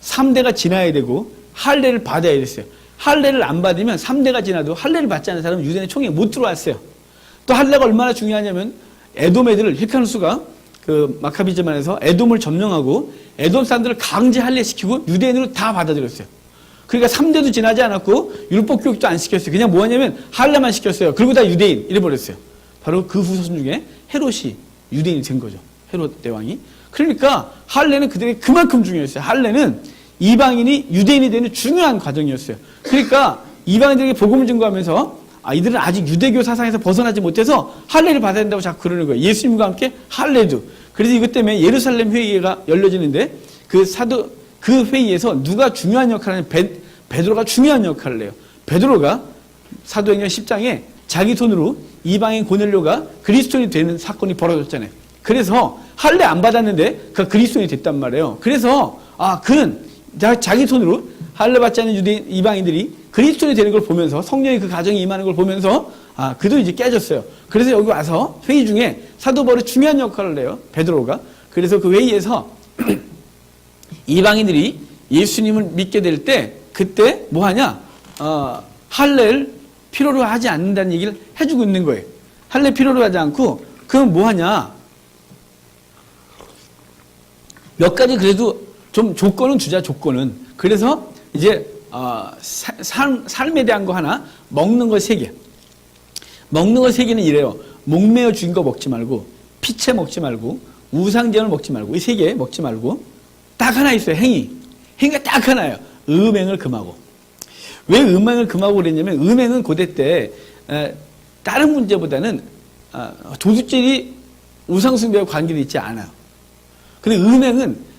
3대가 지나야 되고 할례를 받아야 됐어요. 할례를 안 받으면 3대가 지나도 할례를 받지 않은 사람은 유대인 총회에 못 들어왔어요. 또 할례가 얼마나 중요하냐면 에돔 애들을 힐카누스가 그 마카비즈만에서 에돔을 점령하고 에돔 사람들을 강제 할례시키고 유대인으로 다 받아들였어요. 그러니까 3대도 지나지 않았고 율법 교육도 안 시켰어요. 그냥 뭐 하냐면 할례만 시켰어요. 그리고 다 유대인 이래버렸어요. 바로 그 후손 중에 헤롯이 유대인이 된 거죠. 헤롯 대왕이. 그러니까 할례는 그들에게 그만큼 중요했어요. 할례는 이방인이 유대인이 되는 중요한 과정이었어요. 그러니까 이방인들에게 복음을 증거하면서 이들은 아직 유대교 사상에서 벗어나지 못해서 할례를 받아야 된다고 자꾸 그러는 거예요. 예수님과 함께 할례도. 그래서 이것 때문에 예루살렘 회의가 열려지는데 그 회의에서 누가 중요한 역할을 하냐면 베드로가 중요한 역할을 해요. 베드로가 사도행전 10장에 자기 손으로 이방인 고넬료가 그리스도인이 되는 사건이 벌어졌잖아요. 그래서 할례 안 받았는데 그 그리스도인이 됐단 말이에요. 그래서 그는 자기 손으로 할례 받지 않는 유대인 이방인들이 그리스도인이 되는 걸 보면서 성령의 그 가정이 임하는 걸 보면서 그도 이제 깨졌어요. 그래서 여기 와서 회의 중에 사도 바울이 중요한 역할을 해요. 베드로가. 그래서 그 회의에서 이방인들이 예수님을 믿게 될 때 그때 뭐 하냐? 할례를 필요로 하지 않는다는 얘기를 해주고 있는 거예요. 할례 필요로 하지 않고 그럼 뭐 하냐? 몇 가지 그래도 좀 조건은 주자. 조건은. 그래서 이제 삶에 대한 거 하나, 먹는 거 3개. 먹는 거 3개는 이래요. 목매어 죽인 거 먹지 말고, 피채 먹지 말고, 우상제물 먹지 말고, 이 3개 먹지 말고, 딱 하나 있어요. 행위. 행위가 딱 하나예요. 음행을 금하고. 왜 음행을 금하고 그랬냐면, 음행은 고대 때 다른 문제보다는 도둑질이 우상숭배와 관계되어 있지 않아요. 근데 음행은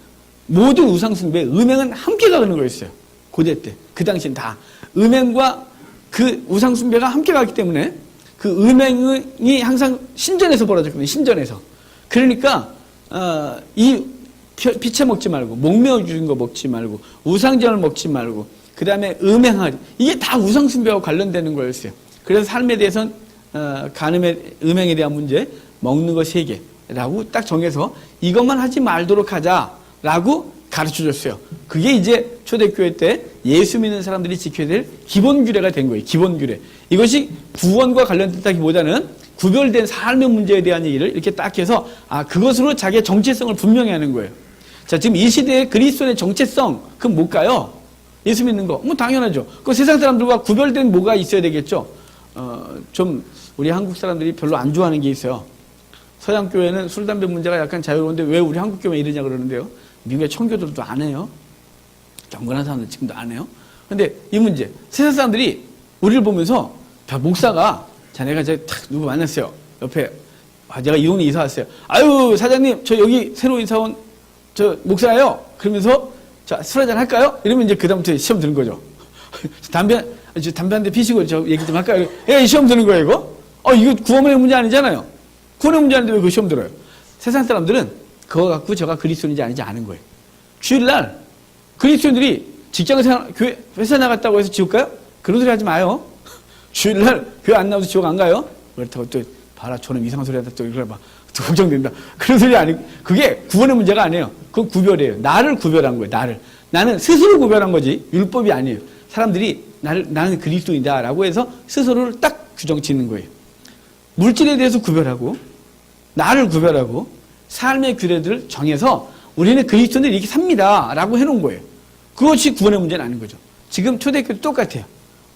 모든 우상숭배, 음행은 함께 가는 거였어요. 고대 때. 그 당시엔 다. 음행과 그 우상숭배가 함께 가기 때문에 그 음행이 항상 신전에서 벌어졌거든요. 신전에서. 그러니까, 이 피채 먹지 말고, 목매어 죽인 거 먹지 말고, 우상제물 먹지 말고, 그 다음에 음행하리. 이게 다 우상숭배와 관련되는 거였어요. 그래서 삶에 대해서는, 음행에 대한 문제, 먹는 거 3개라고 딱 정해서 이것만 하지 말도록 하자라고 가르쳐 줬어요. 그게 이제 초대교회 때 예수 믿는 사람들이 지켜야 될 기본 규례가 된 거예요. 기본 규례. 이것이 구원과 관련됐다기보다는 구별된 삶의 문제에 대한 얘기를 이렇게 딱 해서 그것으로 자기의 정체성을 분명히 하는 거예요. 자, 지금 이 시대의 그리스도의 정체성, 그건 뭘까요? 예수 믿는 거. 뭐 당연하죠. 그 세상 사람들과 구별된 뭐가 있어야 되겠죠. 좀 우리 한국 사람들이 별로 안 좋아하는 게 있어요. 서양 교회는 술, 담배 문제가 약간 자유로운데 왜 우리 한국 교회 이러냐 그러는데요. 미국의 청교도들도 안 해요. 경건한 사람들 지금도 안 해요. 근데 이 문제, 세상 사람들이 우리를 보면서 목사가 자네가 누구 만났어요. 옆에 제가 이 동네 이사 왔어요. 아유 사장님 저 여기 새로 이사 온 저 목사예요. 그러면서 자 술 한잔 할까요? 이러면 이제 그다음부터 시험 드는 거죠. 담배 한 대 피시고 저 얘기 좀 할까요? 예, 시험 드는 거예요 이거. 이거 구원의 문제 아니잖아요. 구원의 문제 아닌데 왜 그 시험 들어요? 세상 사람들은 그거 갖고 저가 그리스도인지 아닌지 아는 거예요. 주일날 그리스도인들이 직장생활, 교회, 회사 나갔다고 해서 지옥 가요? 그런 소리 하지 마요. 주일날 교회 안 나와서 지옥 안 가요? 그렇다고 또 봐라 저놈 이상한 소리 하다 또 이걸 봐. 또 걱정된다. 그런 소리 아니고 그게 구원의 문제가 아니에요. 그건 구별이에요. 나를 구별한 거예요. 나는 스스로 구별한 거지 율법이 아니에요. 사람들이 나는 그리스도인다 라고 해서 스스로를 딱 규정 짓는 거예요. 물질에 대해서 구별하고 나를 구별하고 삶의 규례들을 정해서 우리는 그리스도인들이 이렇게 삽니다 라고 해놓은 거예요. 그것이 구원의 문제는 아닌 거죠. 지금 초대교회도 똑같아요.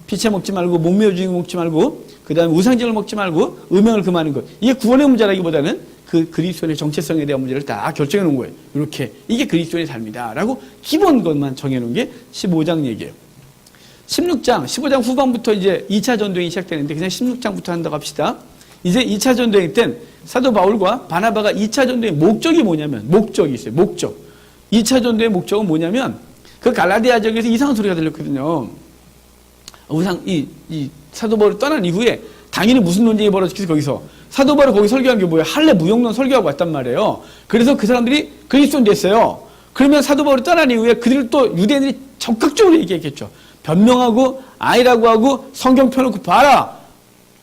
피채 먹지 말고 목매어 죽이고 먹지 말고 그 다음에 우상징을 먹지 말고 음행을 금하는 것. 이게 구원의 문제라기보다는 그 그리스도인의 정체성에 대한 문제를 다 결정해 놓은 거예요. 이렇게 이게 그리스도인의 삶이다 라고 기본 것만 정해놓은 게 15장 얘기예요. 16장 15장 후반부터 이제 2차 전도행이 시작되는데 그냥 16장부터 한다고 합시다. 이제 2차 전도행 땐 사도 바울과 바나바가 2차 전도의 목적이 뭐냐면 목적이 있어요. 목적. 2차 전도의 목적은 뭐냐면 그 갈라디아 지역에서 이상한 소리가 들렸거든요. 이 사도 바울이 떠난 이후에 당연히 무슨 논쟁이 벌어졌겠어요. 거기서 사도 바울이 거기 설교한 게 뭐예요? 할례 무용론 설교하고 왔단 말이에요. 그래서 그 사람들이 그리스도인 됐어요. 그러면 사도 바울이 떠난 이후에 그들을 또 유대인들이 적극적으로 얘기했겠죠. 변명하고 아니라고 하고 성경 펴놓고 봐라.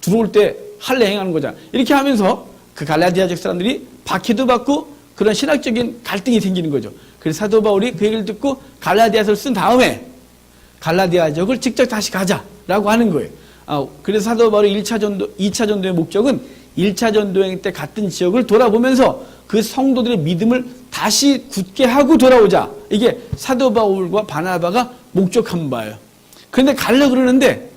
들어올 때 할례 행하는 거잖아. 이렇게 하면서 그 갈라디아 지역 사람들이 박해도 받고 그런 신학적인 갈등이 생기는 거죠. 그래서 사도 바울이 그 얘기를 듣고 갈라디아서를 쓴 다음에 갈라디아 지역을 직접 다시 가자라고 하는 거예요. 그래서 사도 바울의 2차 전도의 목적은 1차 전도행 때 갔던 지역을 돌아보면서 그 성도들의 믿음을 다시 굳게 하고 돌아오자. 이게 사도 바울과 바나바가 목적한 바예요. 그런데 가려고 그러는데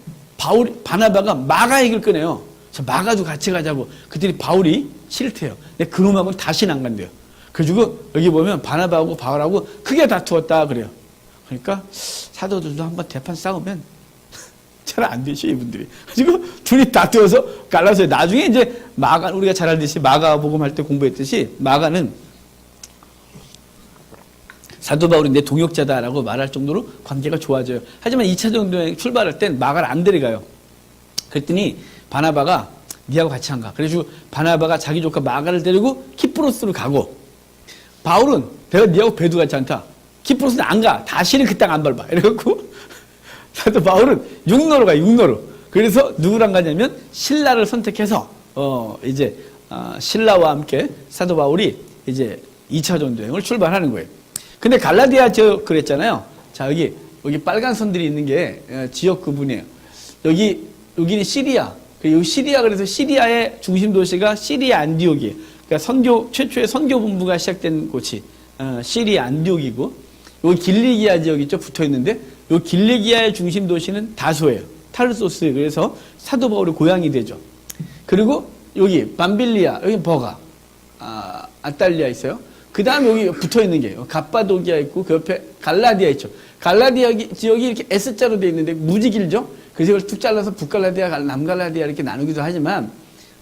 바나바가 마가 얘기를 꺼내요. 마가도 같이 가자고. 그랬더니 바울이 싫대요. 근데 그놈하고는 다시는 안 간대요. 그래가지고 여기 보면 바나바하고 바울하고 크게 다투었다 그래요. 그러니까 사도들도 한번 대판 싸우면 잘 안 되죠 이분들이. 그리고 둘이 다투어서 갈라서요. 나중에 이제 마가 우리가 잘 알듯이 마가복음 할 때 공부했듯이 마가는 사도 바울이 내 동역자다라고 말할 정도로 관계가 좋아져요. 하지만 2차 전도에 출발할 땐 마가를 안 데려가요. 그랬더니 바나바가 니하고 같이 안 가. 그래가지고 바나바가 자기 조카 마가를 데리고 키프로스로 가고 바울은 내가 니하고 배도 같지 않다. 키프로스는 안 가. 다시는 그 땅 안 밟아. 이래갖고 사도 바울은 육로로 가요. 육로로. 그래서 누구랑 가냐면 신라를 선택해서 이제 신라와 함께 사도 바울이 이제 2차 전도행을 출발하는 거예요. 근데 갈라디아 지역 그랬잖아요. 자 여기 빨간 선들이 있는 게 지역 구분이에요. 여기는 시리아. 여기 시리아 그래서 시리아의 중심 도시가 시리아 안디옥이에요. 그러니까 최초의 선교 본부가 시작된 곳이 시리아 안디옥이고 여기 길리기아 지역 있죠 붙어 있는데 요 길리기아의 중심 도시는 다소예요. 타르소스. 그래서 사도 바울의 고향이 되죠. 그리고 여기 밤빌리아 여기 버가 아탈리아 있어요. 그 다음에 여기 붙어 있는 게 갑바도기아 있고 그 옆에 갈라디아 있죠. 갈라디아 지역이 이렇게 S자로 되어 있는데 무지 길죠. 그래서 이걸 툭 잘라서 북갈라디아, 남갈라디아 이렇게 나누기도 하지만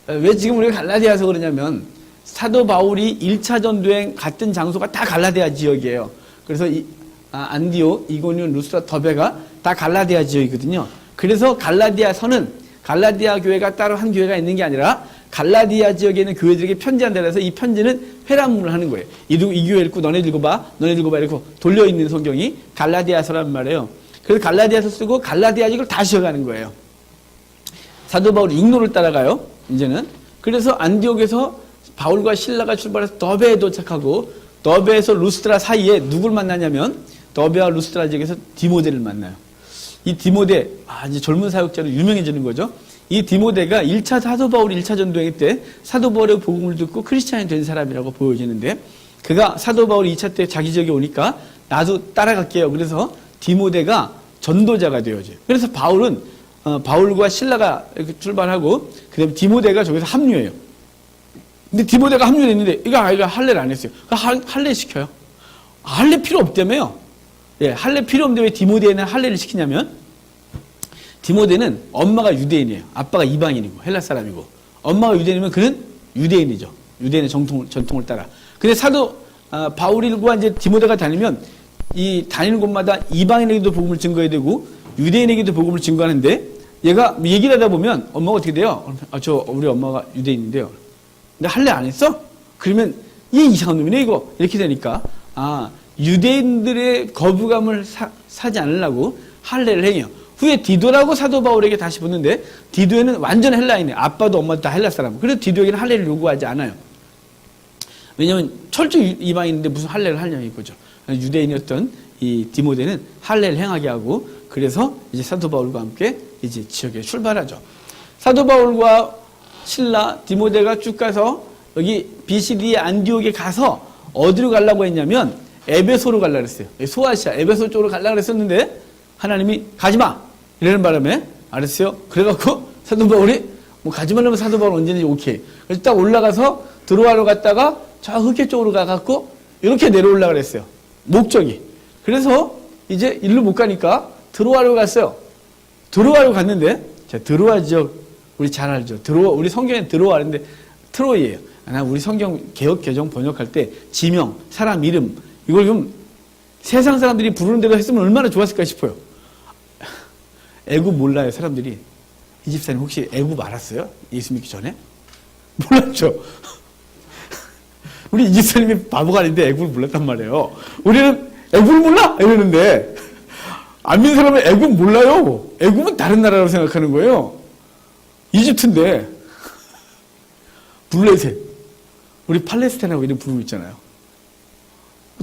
왜 지금 우리가 갈라디아에서 그러냐면 사도 바울이 1차 전도행 갔던 장소가 다 갈라디아 지역이에요. 그래서 안디옥, 이고니온, 루스라, 더베가 다 갈라디아 지역이거든요. 그래서 갈라디아서는 갈라디아 교회가 따로 한 교회가 있는 게 아니라 갈라디아 지역에 있는 교회들에게 편지한다 그래서 이 편지는 회람문을 하는 거예요. 이 교회 읽고 너네 읽어봐 이렇게 돌려있는 성경이 갈라디아서란 말이에요. 그래서 갈라디아서 쓰고 갈라디아 지역을 다시 가는 거예요. 사도 바울이 육로를 따라가요. 이제는. 그래서 안디옥에서 바울과 신라가 출발해서 더베에 도착하고 더베에서 루스드라 사이에 누굴 만나냐면 더베와 루스트라 지역에서 디모데를 만나요. 이 디모데, 이제 젊은 사역자로 유명해지는 거죠. 이 디모데가 1차 사도 바울 1차 전도행 때 사도 바울의 복음을 듣고 크리스찬이 된 사람이라고 보여지는데, 그가 사도 바울 2차 때 자기 지역에 오니까 나도 따라갈게요. 그래서 디모데가 전도자가 되어져요. 그래서 바울은 바울과 실라가 이렇게 출발하고 그다음에 디모데가 저기서 합류해요. 근데 디모데가 합류했는데 이거 아이가 할례를 안 했어요. 할례 시켜요. 할례 필요 없다며요. 예, 할례 필요 없는데 왜 디모데는 할례를 시키냐면, 디모데는 엄마가 유대인이에요. 아빠가 이방인이고 헬라 사람이고, 엄마가 유대인이면 그는 유대인이죠. 유대인의 전통을 따라. 근데 사도 바울과 이제 디모데가 다니면 이 다니는 곳마다 이방인에게도 복음을 증거해야 되고 유대인에게도 복음을 증거하는데, 얘가 얘기를 하다 보면 엄마가 어떻게 돼요? 우리 엄마가 유대인인데요. 근데 할례 안 했어? 그러면 얘 이상한 놈이네 이거. 이렇게 되니까 유대인들의 거부감을 사지 않으려고 할례를 행해요. 후에 디도라고 사도 바울에게 다시 붙는데, 디도에는 완전 헬라인이에요. 아빠도 엄마도 다 헬라 사람. 그래서 디도에게는 할례를 요구하지 않아요. 왜냐하면 철저히 이방인인데 무슨 할례를 하냐고 이거죠. 유대인이었던 이 디모데는 할례를 행하게 하고, 그래서 이제 사도 바울과 함께 이제 지역에 출발하죠. 사도 바울과 실라, 디모데가 쭉 가서 여기 BCD의 안디옥에 가서 어디로 가려고 했냐면 에베소로 가려고 했어요. 소아시아 에베소 쪽으로 가려고 했었는데 하나님이 가지마 이러는 바람에 알았어요. 그래갖고 사도 바울이 가지 말라면 사도 바울 언제든지 오케이. 그래서 딱 올라가서 드로아로 갔다가 저 흑해 쪽으로 가갖고 이렇게 내려오려고 그랬어요. 목적이. 그래서 이제 일로 못 가니까 드로아로 갔어요. 드로아로 갔는데, 자, 드로아 지역 우리 잘 알죠. 우리 성경에 드로아인데 트로이예요. 우리 성경 개역 개정 번역할 때 지명, 사람 이름 이걸 좀 세상 사람들이 부르는 대로 했으면 얼마나 좋았을까 싶어요. 애굽 몰라요, 사람들이. 이 집사님 혹시 애굽 알았어요? 예수 믿기 전에? 몰랐죠. 우리 이 집사님이 바보가 아닌데 애굽을 몰랐단 말이에요. 우리는 애굽을 몰라? 이러는데, 안 믿는 사람은 애굽 몰라요. 애굽은 다른 나라라고 생각하는 거예요. 이집트인데, 블레셋. 우리 팔레스타인하고 이름 부르고 있잖아요.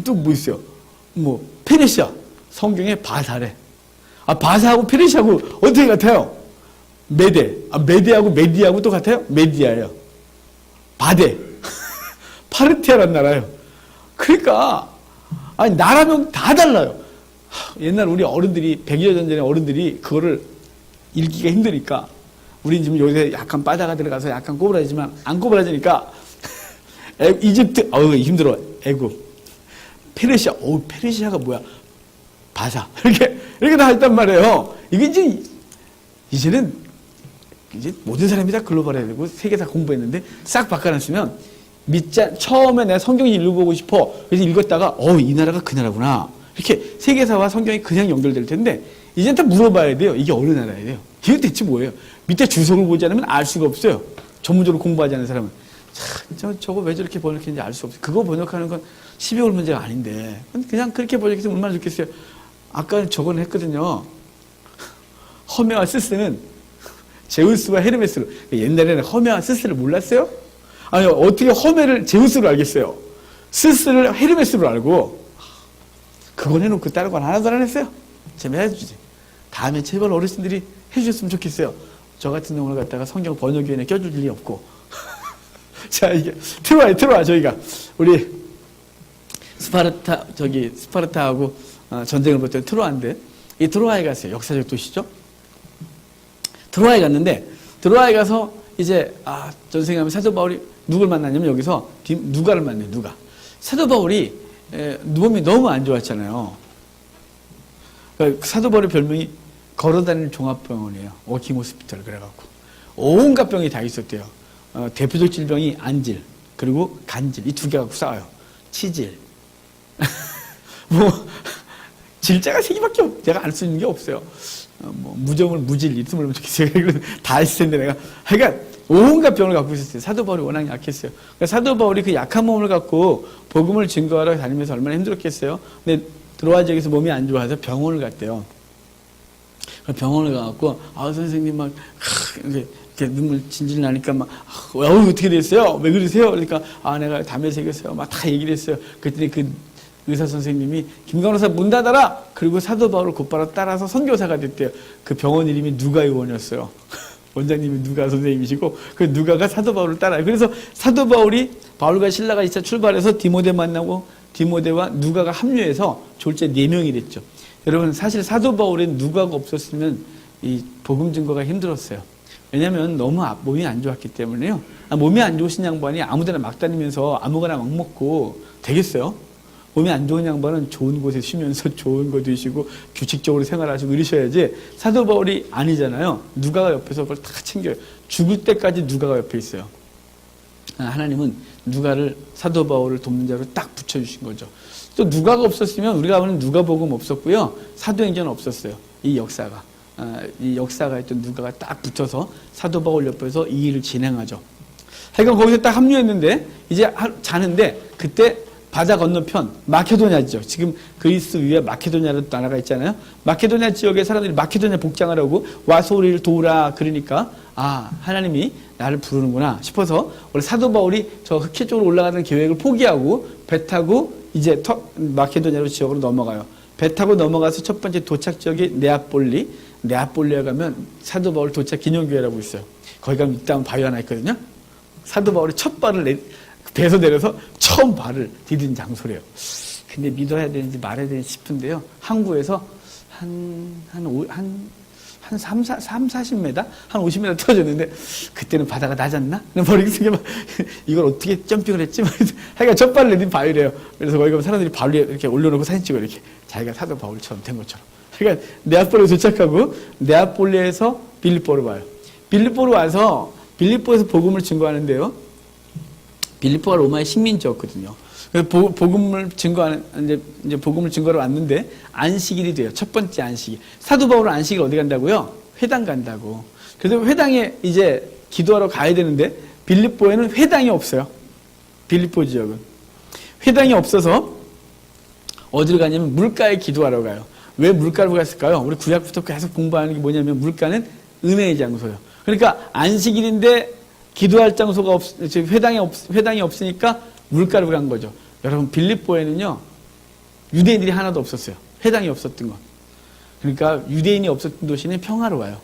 또 뭐 있어요? 페르시아. 성경에 바사래. 바사하고 페르시아하고 어떻게 같아요? 메데. 메데하고 메디하고 또 같아요? 메디아예요. 바데. 파르티아란 나라예요. 그러니까, 나라명 다 달라요. 옛날 우리 어른들이, 100여 년 전에 어른들이 그거를 읽기가 힘드니까, 우린 지금 여기서 약간 빠다가 들어가서 약간 꼬부라지지만, 안 꼬부라지니까, 이집트, 힘들어. 애굽. 페르시아, 페르시아가 뭐야? 바사. 이렇게 다 했단 말이에요. 이게 이제는 모든 사람이 다 글로벌해야 되고, 세계 다 공부했는데, 싹 바꿔놨으면, 처음에 내가 성경 읽어보고 싶어. 그래서 읽었다가, 이 나라가 그 나라구나. 이렇게 세계사와 성경이 그냥 연결될 텐데, 이젠 다 물어봐야 돼요. 이게 어느 나라예요? 이게 대체 뭐예요? 밑에 주석을 보지 않으면 알 수가 없어요. 전문적으로 공부하지 않은 사람은. 저거 왜 저렇게 번역했는지 알 수 없어요. 그거 번역하는 건 12월 문제가 아닌데. 그냥 그렇게 번역해서 얼마나 좋겠어요. 아까 저건 했거든요. 허메와 스스는 제우스와 헤르메스로. 옛날에는 허메와 스스를 몰랐어요? 아니, 어떻게 허메를 제우스로 알겠어요? 스스를 헤르메스로 알고, 그건 해놓고 다른 건 하나도 안 했어요. 제발 해주지. 다음에 제발 어르신들이 해주셨으면 좋겠어요. 저 같은 경우를 갖다가 성경 번역위원회 껴줄 일이 없고. 자, 이게, 트로아, 저희가. 우리, 스파르타하고 전쟁을 벌였던 트로아인데, 이 트로아에 갔어요. 역사적 도시죠? 트로아에 갔는데, 트로아에 가서 이제, 전생하면 사도 바울이 누굴 만났냐면 여기서 누가를 만나요, 누가. 사도 바울이 몸이 너무 안 좋았잖아요. 그러니까 사도 바울의 별명이 걸어다니는 종합병원이에요. 워킹 호스피털 그래갖고 온갖 병이 다 있었대요. 대표적 질병이 안질 그리고 간질 이 두 개 갖고 싸워요. 치질 질자가 세 개밖에 제가 알 수 있는 게 없어요. 무정을 무질 이름을 좋겠어요. 다 있을 텐데 내가 하여간 온갖 병을 갖고 있었어요. 사도 바울이 워낙 약했어요. 그러니까 사도 바울이 그 약한 몸을 갖고 복음을 증거하러 다니면서 얼마나 힘들었겠어요. 근데 드로아 지역에서 몸이 안 좋아서 병원을 갔대요. 병원을 가갖고 선생님 막 이렇게 눈물 진질 나니까 막 어떻게 됐어요? 왜 그러세요? 그러니까 내가 담에 새겼어요. 막 다 얘기를 했어요. 그랬더니 그 의사 선생님이 김간호사 문 닫아라! 그리고 사도 바울을 곧바로 따라서 선교사가 됐대요. 그 병원 이름이 누가 의원이었어요. 원장님이 누가 선생님이시고 그 누가가 사도 바울을 따라요. 그래서 사도 바울이 바울과 실라가 2차 출발해서 디모데 만나고 디모데와 누가가 합류해서 졸제 4명이 됐죠. 여러분 사실 사도 바울엔 누가가 없었으면 이 복음 증거가 힘들었어요. 왜냐하면 너무 몸이 안 좋았기 때문에요. 몸이 안 좋으신 양반이 아무데나 막 다니면서 아무거나 막 먹고 되겠어요? 몸이 안 좋은 양반은 좋은 곳에 쉬면서 좋은 거 드시고 규칙적으로 생활하시고 이러셔야지. 사도 바울이 아니잖아요. 누가가 옆에서 그걸 다 챙겨요. 죽을 때까지 누가가 옆에 있어요. 하나님은 누가를 사도 바울을 돕는 자로 딱 붙여주신 거죠. 또 누가가 없었으면 우리가 보는 누가복음 없었고요. 사도행전 없었어요. 이 역사가. 이 역사가 있던 누가가 딱 붙어서 사도 바울 옆에서 이 일을 진행하죠. 하여간 거기서 딱 합류했는데 이제 자는데 그때 바다 건너편 마케도냐죠. 지금 그리스 위에 마케도냐라는 나라가 있잖아요. 마케도냐 지역의 사람들이 마케도냐 복장을 하고 와서 우리를 도우라 그러니까 하나님이 나를 부르는구나 싶어서 원래 사도 바울이 저 흑해 쪽으로 올라가는 계획을 포기하고 배 타고 이제 마케도냐로 지역으로 넘어가요. 배 타고 넘어가서 첫 번째 도착 지역이 네아폴리에 가면 사도 바울 도착 기념교회라고 있어요. 거기 가면 이따 바위 하나 있거든요. 사도 바울이 첫 발을 배에서 내려서 처음 발을 디딘 장소래요. 근데 믿어야 되는지 말아야 되는지 싶은데요. 항구에서 한 40m? 한 50m 떨어졌는데 그때는 바다가 낮았나? 머릿속에 막 이걸 어떻게 점핑을 했지? 하여간 첫 발을 내딘 바위래요. 그래서 거기 가면 사람들이 바로 이렇게 올려놓고 사진 찍어 이렇게 자기가 사도 바울처럼 된 것처럼. 그러니까 네아폴리에 도착하고 네아폴리에서 빌립보로 와요. 빌립보로 와서 빌립보에서 복음을 증거하는데요. 빌립보가 로마의 식민지였거든요. 그래서 복음을 증거하러 왔는데 안식일이 돼요. 첫 번째 안식일. 사도 바울은 안식일 어디 간다고요? 회당 간다고. 그래서 회당에 이제 기도하러 가야 되는데 빌립보에는 회당이 없어요. 빌립보 지역은. 회당이 없어서 어디로 가냐면 물가에 기도하러 가요. 왜 물가로 갔을까요? 우리 구약부터 계속 공부하는 게 뭐냐면 물가는 은혜의 장소예요. 그러니까 안식일인데 기도할 장소가 회당이 없으니까 물가로 간 거죠. 여러분 빌립보에는요 유대인들이 하나도 없었어요. 회당이 없었던 건. 그러니까 유대인이 없었던 도시는 평화로워요.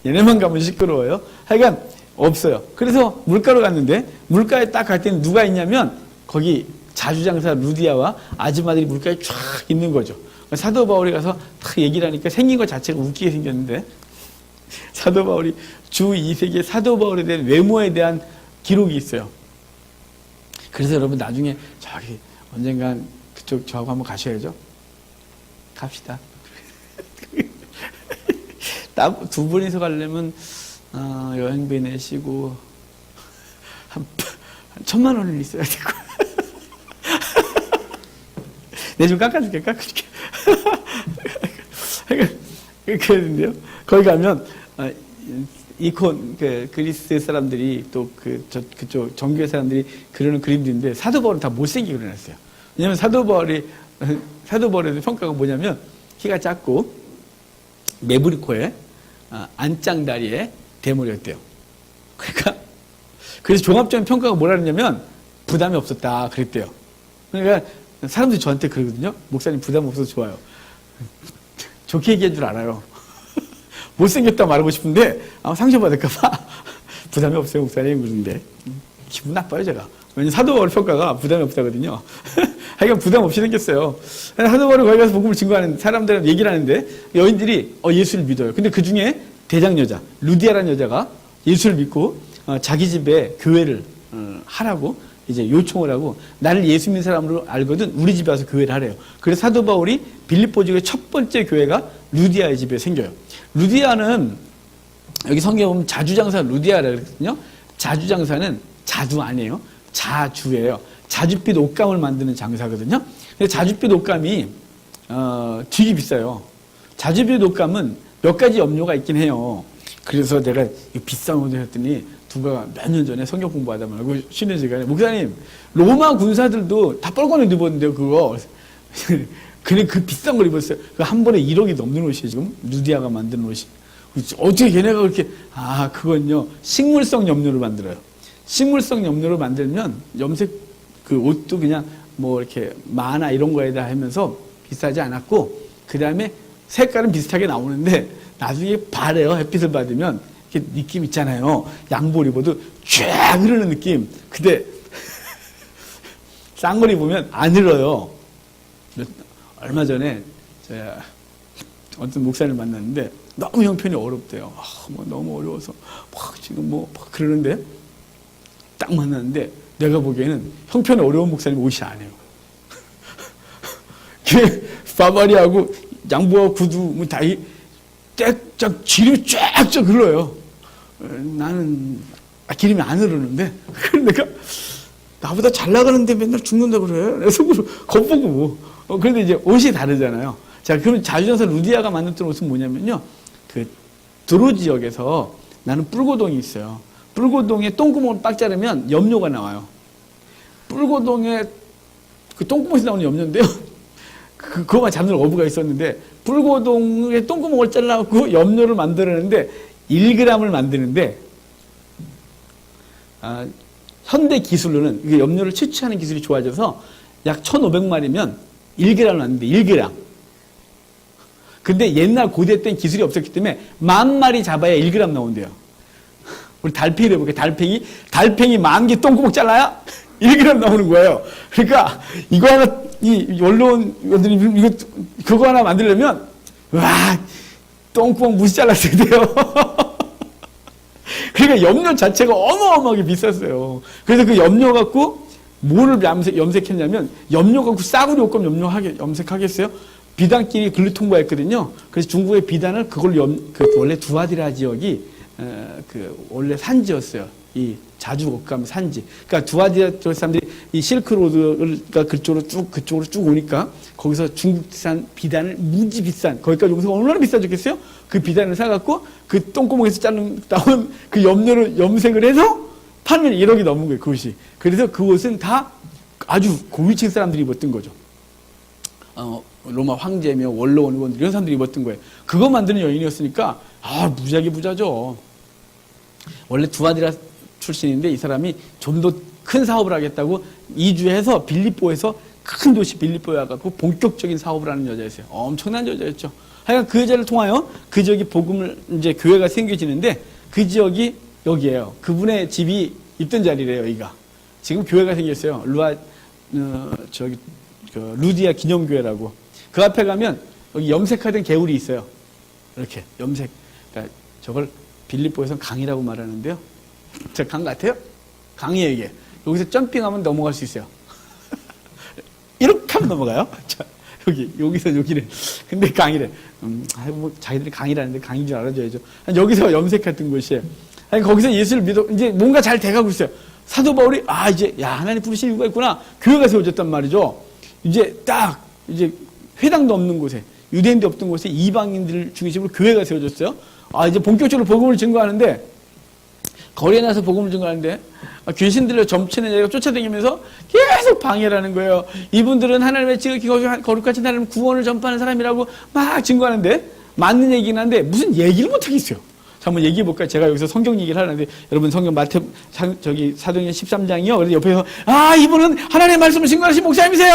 얘네만 가면 시끄러워요. 하여간 없어요. 그래서 물가로 갔는데 물가에 딱 갈 때는 누가 있냐면 거기 자주장사 루디아와 아줌마들이 물가에 쫙 있는 거죠. 사도 바울이 가서 탁 얘기를 하니까 생긴 것 자체가 웃기게 생겼는데 사도 바울이 주 2세기의 사도 바울에 대한 외모에 대한 기록이 있어요. 그래서 여러분 나중에 저기 언젠간 그쪽 저하고 한번 가셔야죠. 갑시다. 두 분이서 가려면 여행비 내시고 한 1,000,000원을 있어야 되고 내 좀 깎아줄게. 그랬는데요. 거기 가면 그리스 사람들이 또 그쪽 정교회 사람들이 그리는 그림들인데 사도 바울은 다 못생기게 그려놨어요. 왜냐면 사도 바울의 평가가 뭐냐면 키가 작고 매부리 코에 안짱다리에 대머리였대요. 그래서 종합적인 평가가 뭐라 그랬냐면 부담이 없었다 그랬대요. 그러니까 사람들이 저한테 그러거든요. 목사님 부담 없어서 좋아요. 좋게 얘기할 줄 알아요. 못생겼다 말하고 싶은데 아마 상처받을까봐 부담이 없어요 목사님 그러는데 기분 나빠요 제가. 왜냐면 사도 바울 평가가 부담이 없다거든요. 하여간 부담 없이 생겼어요. 사도 바울이 거기 가서 복음을 증거하는 사람들은 얘기를 하는데 여인들이 예수를 믿어요. 근데 그 중에 대장 여자 루디아라는 여자가 예수를 믿고 자기 집에 교회를 하라고 이제 요청을 하고 나를 예수 믿는 사람으로 알거든 우리 집에 와서 교회를 하래요. 그래서 사도 바울이 빌립보 지역의 첫 번째 교회가 루디아의 집에 생겨요. 루디아는 여기 성경에 보면 자주장사 루디아라고 그랬거든요. 자주장사는 자두 아니에요. 자주예요. 자줏빛 옷감을 만드는 장사거든요. 근데 자줏빛 옷감이 되게 비싸요. 자줏빛 옷감은 몇 가지 염료가 있긴 해요. 그래서 내가 비싼 옷을 했더니 누가 몇 년 전에 성경 공부하다 말고 쉬는 시간에 목사님 로마 군사들도 다 뻘건을 입었는데요 그거. 그래 그 비싼 걸 입었어요. 그 한 번에 1억이 넘는 옷이 지금 루디아가 만든 옷이. 어떻게 걔네가 그렇게 그건요 식물성 염료를 만들어요. 식물성 염료를 만들면 염색 그 옷도 그냥 뭐 이렇게 만화 이런 거에다 하면서 비싸지 않았고, 그 다음에 색깔은 비슷하게 나오는데 나중에 바래요. 햇빛을 받으면 이렇게 느낌 있잖아요. 양복 입어도 쫙 흐르는 느낌. 근데 싼 걸 입으면 안 흘러요. 얼마 전에 제가 어떤 목사를 만났는데 너무 형편이 어렵대요. 뭐 너무 어려워서 막 지금 뭐 막 그러는데 딱 만났는데 내가 보기에는 형편이 어려운 목사님 옷이 아니에요. 바바리하고 양복하고 구두 뭐 다 쫙 기름이 쫙쫙 흘러요. 나는 기름이 안 흐르는데 그래서 내가 나보다 잘 나가는데 맨날 죽는다 그래. 내가 속으로 겁보고. 그런데 이제 옷이 다르잖아요. 자, 그럼 자주전사 루디아가 만들었던 옷은 뭐냐면요. 그 도로 지역에서 나는 뿔고동이 있어요. 뿔고동에 똥구멍을 빡 자르면 염료가 나와요. 뿔고동에 그 똥구멍에서 나오는 염료인데요. 그거만 잡는 어부가 있었는데 뿔고동에 똥구멍을 잘라갖고 염료를 만들었는데 1g을 만드는데 현대 기술로는 이게 염료를 채취하는 기술이 좋아져서 약 1,500마리면 1g을 만드는데 1g. 근데 옛날 고대 때는 기술이 없었기 때문에 10,000마리 잡아야 1g 나온대요. 우리 달팽이를 해볼게요. 달팽이 10,000개 똥구멍 잘라야 1g 나오는 거예요. 그러니까 이거 하나, 이 원로원, 이거, 그거 하나 만들려면, 와, 똥구멍 무시 잘랐어야 돼요. 그러니까 염료 자체가 어마어마하게 비쌌어요. 그래서 그 염료 갖고 뭐를 염색했냐면, 염료 갖고 싸구려 옷감 염색하겠어요? 비단끼리 글루통과했거든요. 그래서 중국의 비단을 그걸로 원래 두아디라 지역이, 원래 산지였어요. 이 자주 옷감 산지. 그러니까 두아디라 사람들이 이 실크로드가 그쪽으로 쭉 오니까 거기서 중국산 비단을 무지 비싼, 거기까지 오면서 얼마나 비싸졌겠어요? 그 비단을 사갖고 그 똥구멍에서 나온 그 염료를 염색을 해서 팔면 1억이 넘은 거예요, 그 옷이. 그래서 그 옷은 다 아주 고위층 사람들이 입었던 거죠. 로마 황제며 원로원 의원들 이런 사람들이 입었던 거예요. 그거 만드는 여인이었으니까 무지하게 부자죠. 원래 두아디라 출신인데 이 사람이 좀 더 큰 사업을 하겠다고 이주해서 빌립보에서 큰 도시 빌립보에 와갖고 본격적인 사업을 하는 여자였어요. 엄청난 여자였죠. 하여간 그 여자를 통하여 그 지역이 복음을 이제 교회가 생겨지는데 그 지역이 여기에요. 그분의 집이 있던 자리래요. 여기가 지금 교회가 생겼어요. 루디아 기념교회라고. 그 앞에 가면 여기 염색하던 개울이 있어요. 이렇게 염색. 그러니까 저걸 빌립보에서는 강이라고 말하는데요. 저 강 같아요? 강이에요, 이게. 여기서 점핑하면 넘어갈 수 있어요. 이렇게 하면 넘어가요. 자, 여기서 여기래. 근데 강이래. 뭐 자기들이 강이라는데 강인 줄 알아줘야죠. 여기서 염색했던 곳이에요. 아니, 거기서 예수를 믿어, 이제 뭔가 잘 돼가고 있어요. 사도 바울이, 하나님 부르신 이유가 있구나. 교회가 세워졌단 말이죠. 이제 회당도 없는 곳에, 유대인도 없던 곳에 이방인들 중심으로 교회가 세워졌어요. 이제 본격적으로 복음을 증거하는데, 거리에 나서 복음을 증거하는데, 귀신들로 점치는 자가 쫓아다니면서 계속 방해를 하는 거예요. 이분들은 하나님의 지극히 거룩하신 하나님 구원을 전파하는 사람이라고 막 증거하는데, 맞는 얘기긴 한데, 무슨 얘기를 못하겠어요. 자, 한번 얘기해볼까요? 제가 여기서 성경 얘기를 하는데, 여러분 성경 사도행전 13장이요. 그래서 옆에서, 이분은 하나님의 말씀을 증거하신 목사님이세요!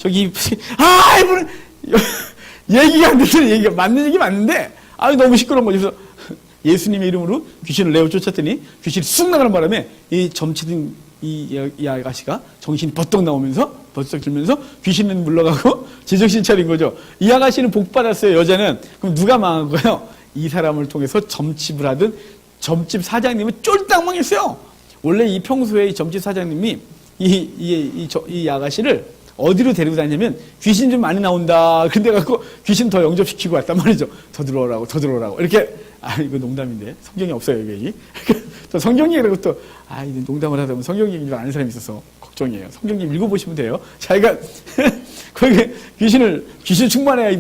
이분은, 얘기가 안 되는 얘기가, 맞는 얘기 맞는데, 너무 시끄러운 거죠. 그래서 예수님의 이름으로 귀신을 내어 쫓았더니, 귀신이 쑥 나가는 바람에, 이 점치던 이 아가씨가 정신이 버떡 나오면서, 버떡 들면서 귀신은 물러가고, 제정신 차린 거죠. 이 아가씨는 복 받았어요, 여자는. 그럼 누가 망한 거예요? 이 사람을 통해서 점집을 하던 점집 사장님은 쫄딱 망했어요. 원래 이 평소에 이 점집 사장님이 이 아가씨를 어디로 데리고 다니냐면 귀신 좀 많이 나온다. 근데 갖고 귀신 더 영접시키고 왔단 말이죠. 더 들어오라고. 이렇게, 이거 농담인데. 성경이 없어요, 여기. 또 성경 얘기라고 또, 농담을 하다 보면 성경 얘기를 아는 사람이 있어서 걱정이에요. 성경 좀 읽어보시면 돼요. 자기가, 거기 귀신 충만해야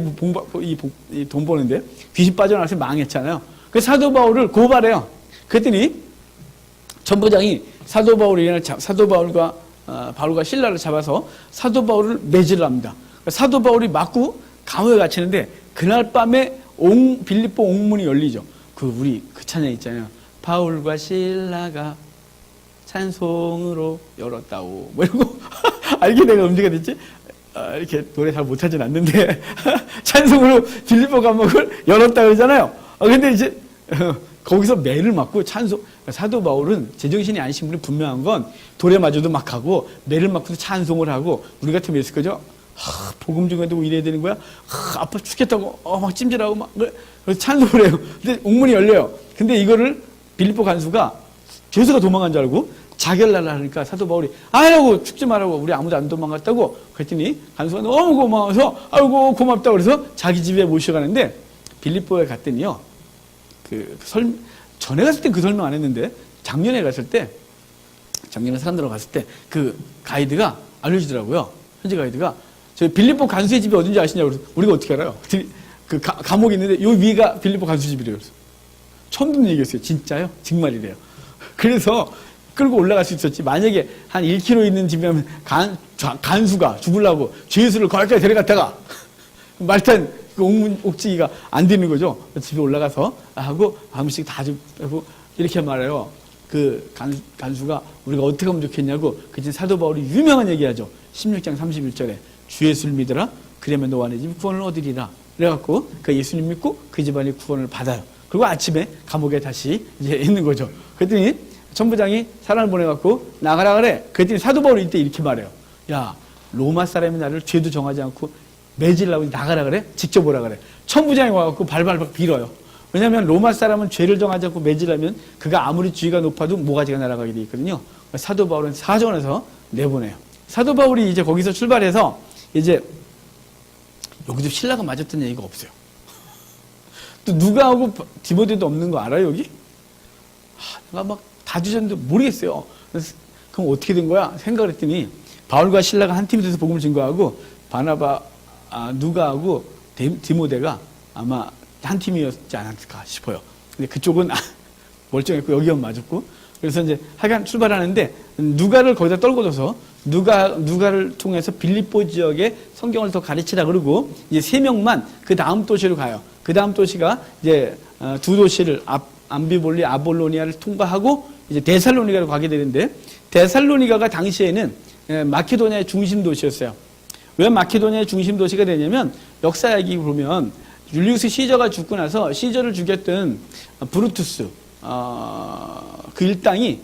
돈 버는데, 귀신 빠져나와서 망했잖아요. 그래서 사도 바울을 고발해요. 그랬더니, 전부장이 사도 바울과 바울과 실라를 잡아서 사도 바울을 매질을 합니다. 사도 바울이 맞고 감옥에 갇히는데 그날 밤에 빌립보 옥문이 열리죠. 그 찬양 있잖아요. 바울과 실라가 찬송으로 열었다오. 뭐 이런 거. 알게 내가 음지가 됐지? 이렇게 노래 잘 못하진 않는데, 찬송으로 빌립보 감옥을 열었다 그러잖아요. 근데 이제, 거기서 매를 맞고 사도 바울은 제정신이 아니신 분이 분명한 건 도래마저도 막 하고, 매를 맞고서 찬송을 하고, 우리 같으면 있을 거죠? 복음 좀 해두고 이래야 되는 거야? 아파 죽겠다고, 막 찜질하고 막, 찬송을 해요. 근데 옥문이 열려요. 근데 이거를 빌립보 간수가 죄수가 도망간 줄 알고 자결나라 하니까 사도 바울이 아이고 죽지 말라고 우리 아무도 안 도망갔다고 그랬더니 간수가 너무 고마워서 아이고 고맙다고 그래서 자기 집에 모셔가는데 빌립보에 갔더니요 전에 갔을 땐 그 설명 안 했는데 작년에 사람들하고 갔을 때 그 가이드가 알려주더라고요. 현지 가이드가 저희 빌립보 간수의 집이 어딘지 아시냐고 그래서 우리가 어떻게 알아요? 그 감옥이 있는데 요 위가 빌립보 간수 집이래요. 그래서 처음 듣는 얘기였어요. 진짜요? 정말이래요. 그래서 끌고 올라갈 수 있었지. 만약에 한 1km 있는 집이면 간수가 죽으려고 죄수를 거기까지 데려갔다가 말탄 그 옥지기가 안 되는 거죠. 집에 올라가서 하고 음식 다 주고 이렇게 말해요. 그 간수가 우리가 어떻게 하면 좋겠냐고 그때 사도 바울이 유명한 얘기하죠. 16장 31절에 주 예수를 믿으라 그러면 너와 내 집 구원을 얻으리라. 그래갖고 그 예수님 믿고 그 집안이 구원을 받아요. 그리고 아침에 감옥에 다시 이제 있는 거죠. 그랬더니 천부장이 사람을 보내갖고 나가라 그래. 그랬더니 사도 바울이 이때 이렇게 말해요. 야, 로마 사람이 나를 죄도 정하지 않고 매질라고 나가라 그래? 직접 오라 그래. 천부장이 와갖고 발발발 빌어요. 왜냐하면 로마 사람은 죄를 정하지 않고 매질하면 그가 아무리 지위가 높아도 모가지가 날아가게 돼 있거든요. 사도 바울은 사정원에서 내보내요. 사도 바울이 이제 거기서 출발해서 이제 여기도 신라가 맞았던 얘기가 없어요. 또 누가하고 디모데도 없는 거 알아요, 여기? 내가 막 다 주셨는데 모르겠어요. 그래서 그럼 어떻게 된 거야? 생각을 했더니 바울과 신라가 한 팀이 돼서 복음을 증거하고 누가하고 디모데가 아마 한 팀이었지 않았을까 싶어요. 근데 그쪽은 멀쩡했고 여기는 맞았고 그래서 이제 하여간 출발하는데 누가를 거기다 떨궈줘서 누가를 통해서 빌립보 지역에 성경을 더 가르치라 그러고 이제 3명만 그 다음 도시로 가요. 그 다음 도시가 이제 두 도시를 암비볼리, 아볼로니아를 통과하고 이제 데살로니가로 가게 되는데 데살로니가가 당시에는 마케도니아의 중심 도시였어요. 왜 마케도니아의 중심 도시가 되냐면 역사 얘기 보면 율리우스 시저가 죽고 나서 시저를 죽였던 브루투스 그 일당이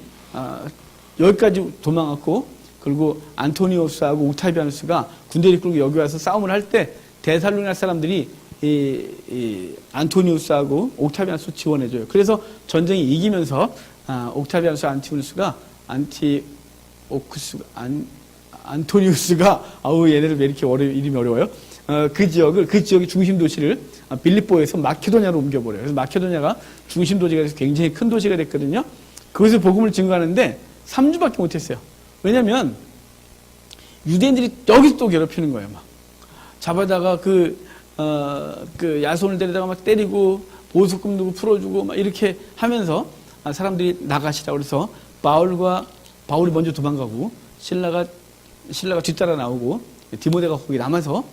여기까지 도망갔고 그리고 안토니우스하고 옥타비아누스가 군대를 이끌고 여기 와서 싸움을 할 때 데살로니가 사람들이 이 안토니우스하고 옥타비아누스 지원해줘요. 그래서 전쟁이 이기면서 옥타비아누스 안토니우스가 얘네들 왜 이렇게 이름이 어려워요? 그 지역의 중심 도시를 빌립보에서 마케도냐로 옮겨버려요. 그래서 마케도냐가 중심 도시가 돼서 굉장히 큰 도시가 됐거든요. 거기서 복음을 증거하는데 3주밖에 못했어요. 왜냐면 유대인들이 여기서 또 괴롭히는 거예요. 막 잡아다가 그 야손을 데려다가 막 때리고 보석금 누구 풀어주고 막 이렇게 하면서 사람들이 나가시라고 그래서 바울이 먼저 도망가고 신라가 뒤따라 나오고 디모데가 거기 남아서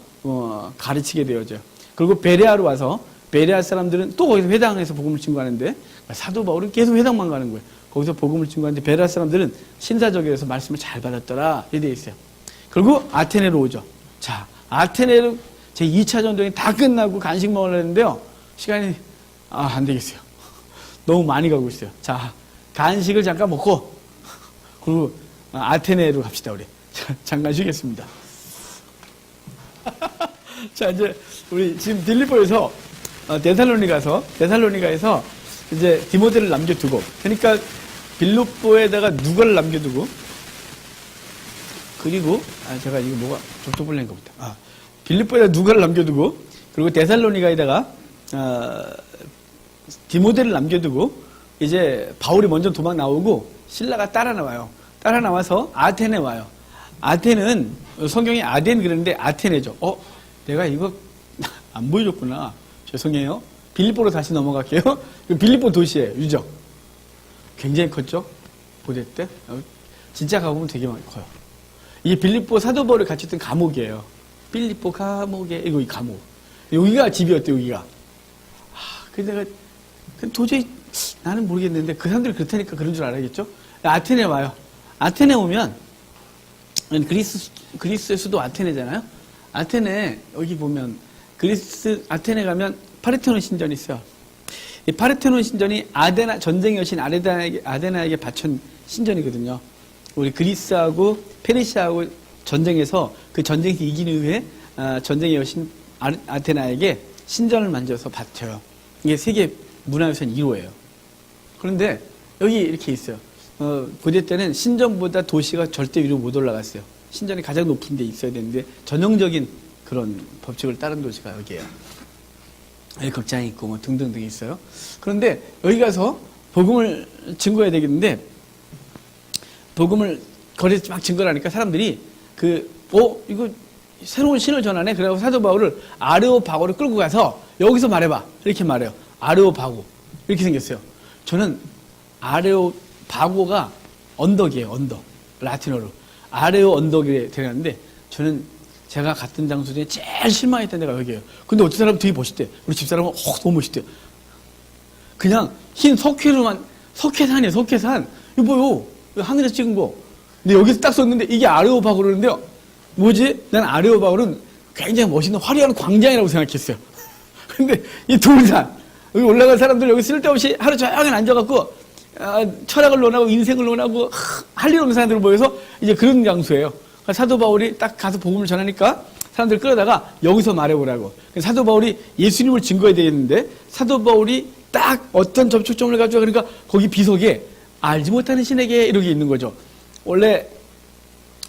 가르치게 되어져요. 그리고 베레아로 와서 베레아 사람들은 또 거기서 회당에서 복음을 증거하는데 사도 바울은 계속 회당만 가는 거예요. 거기서 복음을 증거하는데 베레아 사람들은 신사적이라서 말씀을 잘 받았더라 이렇게 되어 있어요. 그리고 아테네로 오죠. 자, 아테네로 제 2차 전쟁이 다 끝나고 간식 먹으려 했는데요. 시간이 안 되겠어요. 너무 많이 가고 있어요. 자, 간식을 잠깐 먹고 그리고 아테네로 갑시다 우리. 자, 잠깐 쉬겠습니다. 자, 이제 우리 지금 빌립보에서 데살로니가에서 이제 디모데를 남겨두고 그러니까 빌립보에다가 누가를 남겨두고 그리고 제가 이거 뭐가 족도불랭인가 보다. 빌립보에다 누가를 남겨두고 그리고 데살로니가에다가 디모데를 남겨두고 이제 바울이 먼저 도망 나오고 신라가 따라 나와요. 따라 나와서 아테네 와요. 아테는 성경이 아덴 그러는데 아테네죠. 내가 이거 안 보여줬구나. 죄송해요. 빌립보로 다시 넘어갈게요. 빌립보 도시예요. 유적. 굉장히 컸죠? 고대 때. 진짜 가보면 되게 많이 커요. 이게 빌립보 사도 바울이 갇혔던 감옥이에요. 빌립보 감옥에 이거 이 감옥. 여기가 집이었대 여기가. 근데 내가 도저히 나는 모르겠는데 그 사람들이 그렇다니까 그런 줄 알아야겠죠? 아테네 와요. 아테네 오면, 그리스의 수도 아테네잖아요. 아테네, 여기 보면, 아테네 가면 파르테논 신전이 있어요. 이 파르테논 신전이 전쟁의 여신 아데나에게 바친 신전이거든요. 우리 그리스하고 페르시아하고 전쟁에서 그 전쟁에서 이긴 이후에 전쟁의 여신 아테나에게 신전을 만들어서 바쳐요. 이게 세계 문화유산 1호예요. 그런데 여기 이렇게 있어요. 고대 때는 신전보다 도시가 절대 위로 못 올라갔어요. 신전이 가장 높은 데 있어야 되는데 전형적인 그런 법칙을 따른 도시가 여기예요. 여기 극장이 있고 뭐 등등등 있어요. 그런데 여기 가서 복음을 증거해야 되겠는데 복음을 거리에서 막 증거를 하니까 사람들이 이거 새로운 신을 전하네. 그래서 사도 바울을 아레오바고를 끌고 가서 여기서 말해봐. 이렇게 말해요. 아레오바고. 이렇게 생겼어요. 저는 아레오바고가 언덕이에요. 언덕. 라틴어로. 아레오 언덕에 데려갔는데 저는 제가 갔던 장소 중에 제일 실망했던 데가 여기예요. 근데 어떤 사람은 되게 멋있대. 우리 집사람은 너무 멋있대요. 그냥 흰 석회산이에요. 석회산. 이거 뭐요? 하늘에서 찍은 거. 근데 여기서 딱 썼는데 이게 아레오바고라는데요. 뭐지? 난 아레오바고는 굉장히 멋있는 화려한 광장이라고 생각했어요. 근데 이 돌산. 여기 올라간 사람들 여기 쓸데없이 하루 종일 앉아갖고 철학을 논하고 인생을 논하고 할 일 없는 사람들 모여서 이제 그런 장소예요. 사도 바울이 딱 가서 복음을 전하니까 사람들 끌어다가 여기서 말해보라고. 사도 바울이 예수님을 증거해야 되겠는데 사도 바울이 딱 어떤 접촉점을 가져와 그러니까 거기 비석에 알지 못하는 신에게 이렇게 있는 거죠. 원래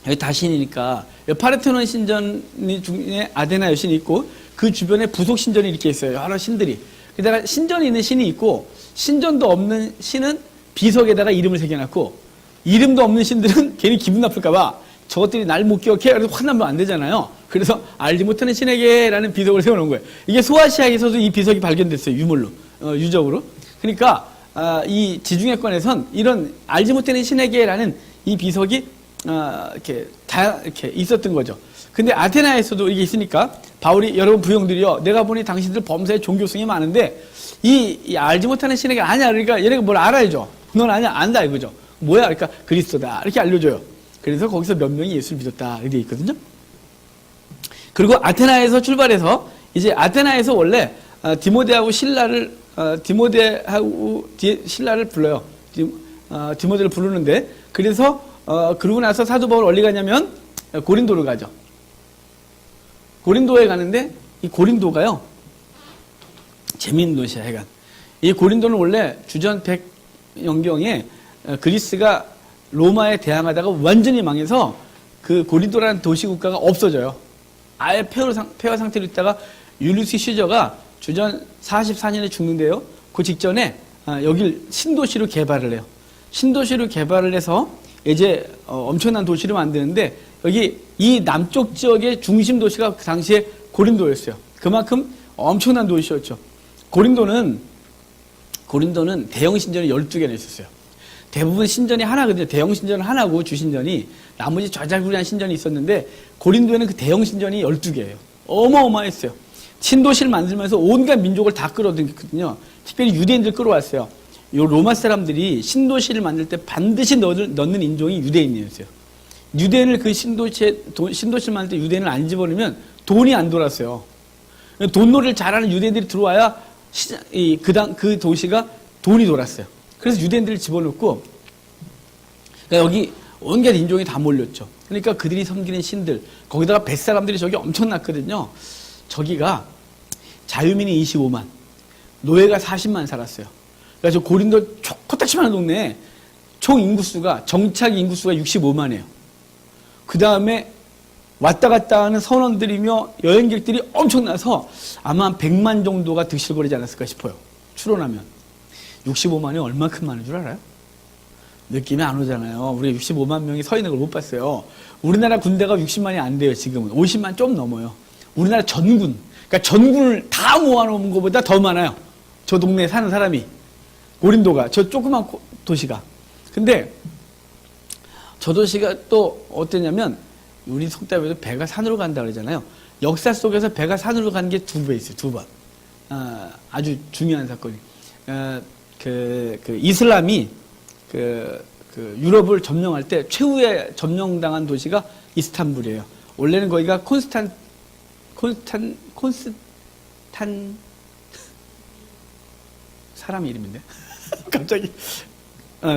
여기 다신이니까 파르테논 신전 중에 아데나 여신이 있고 그 주변에 부속 신전이 이렇게 있어요. 여러 신들이. 게다가 신전이 있는 신이 있고 신전도 없는 신은 비석에다가 이름을 새겨놨고 이름도 없는 신들은 괜히 기분 나쁠까봐 저것들이 날 못 기억해. 그래서 화나면 안 되잖아요. 그래서 알지 못하는 신에게라는 비석을 세워놓은 거예요. 이게 소아시아에서도 이 비석이 발견됐어요. 유물로, 유적으로. 그러니까 이 지중해권에선 이런 알지 못하는 신에게라는 이 비석이 이렇게 있었던 거죠. 근데 아테나에서도 이게 있으니까 바울이 여러분 부형들이요. 내가 보니 당신들 범사에 종교성이 많은데 이 알지 못하는 신에게 아냐. 그러니까 얘네가 뭘 알아야죠. 넌 아냐? 안다 이거죠. 뭐야? 그러니까 그리스도다. 이렇게 알려줘요. 그래서 거기서 몇 명이 예수를 믿었다. 이렇게 돼 있거든요. 그리고 아테나에서 출발해서 이제 아테나에서 원래 디모데하고 신라를 불러요. 디모데를 부르는데 그래서 그러고 나서 사도 바울 어디 가냐면 고린도를 가죠. 고린도에 가는데 이 고린도가요. 재미있는 도시야 하여간. 이 고린도는 원래 주전 100년경에 그리스가 로마에 대항하다가 완전히 망해서 그 고린도라는 도시국가가 없어져요. 아예 폐허 상태로 있다가 율리우스 시저가 주전 44년에 죽는데요. 그 직전에 여길 신도시로 개발을 해요. 신도시로 개발을 해서 이제 엄청난 도시를 만드는데 여기 이 남쪽 지역의 중심 도시가 그 당시에 고린도였어요. 그만큼 엄청난 도시였죠. 고린도는 대형 신전이 12개나 있었어요. 대부분 신전이 하나거든요. 대형 신전은 하나고 주신전이 나머지 좌잘구리한 신전이 있었는데 고린도에는 그 대형 신전이 12개예요. 어마어마했어요. 신도시를 만들면서 온갖 민족을 다 끌어들였거든요. 특별히 유대인들 끌어왔어요. 요 로마 사람들이 신도시를 만들 때 반드시 넣는 인종이 유대인이었어요. 유대인을 그 신도시를 만들 때 유대인을 안 집어넣으면 돈이 안 돌았어요. 돈놀이를 잘하는 유대인들이 들어와야 그 도시가 돈이 돌았어요. 그래서 유대인들을 집어넣고 그러니까 여기 온갖 인종이 다 몰렸죠. 그러니까 그들이 섬기는 신들 거기다가 뱃사람들이 저기 엄청났거든요. 저기가 자유민이 25만 노예가 40만 살았어요. 그래서 고린도 코딱지만한 동네에 총 인구수가 정착 인구수가 65만이에요. 그 다음에 왔다 갔다 하는 선원들이며 여행객들이 엄청나서 아마 한 100만 정도가 득실거리지 않았을까 싶어요. 추론하면 65만이 얼마큼 많은 줄 알아요? 느낌이 안 오잖아요. 우리가 65만 명이 서 있는 걸 못 봤어요. 우리나라 군대가 60만이 안 돼요. 지금은 50만 좀 넘어요. 우리나라 전군, 그러니까 전군을 다 모아놓은 것보다 더 많아요. 저 동네에 사는 사람이. 고린도가, 저 조그만 도시가. 근데 저 도시가 또 어땠냐면 우리 속담에도 배가 산으로 간다 그러잖아요. 역사 속에서 배가 산으로 간 게 2배 있어요. 2번. 아주 중요한 사건이. 이슬람이 그 유럽을 점령할 때 최후의 점령당한 도시가 이스탄불이에요. 원래는 거기가 콘스탄 사람 이름인데 갑자기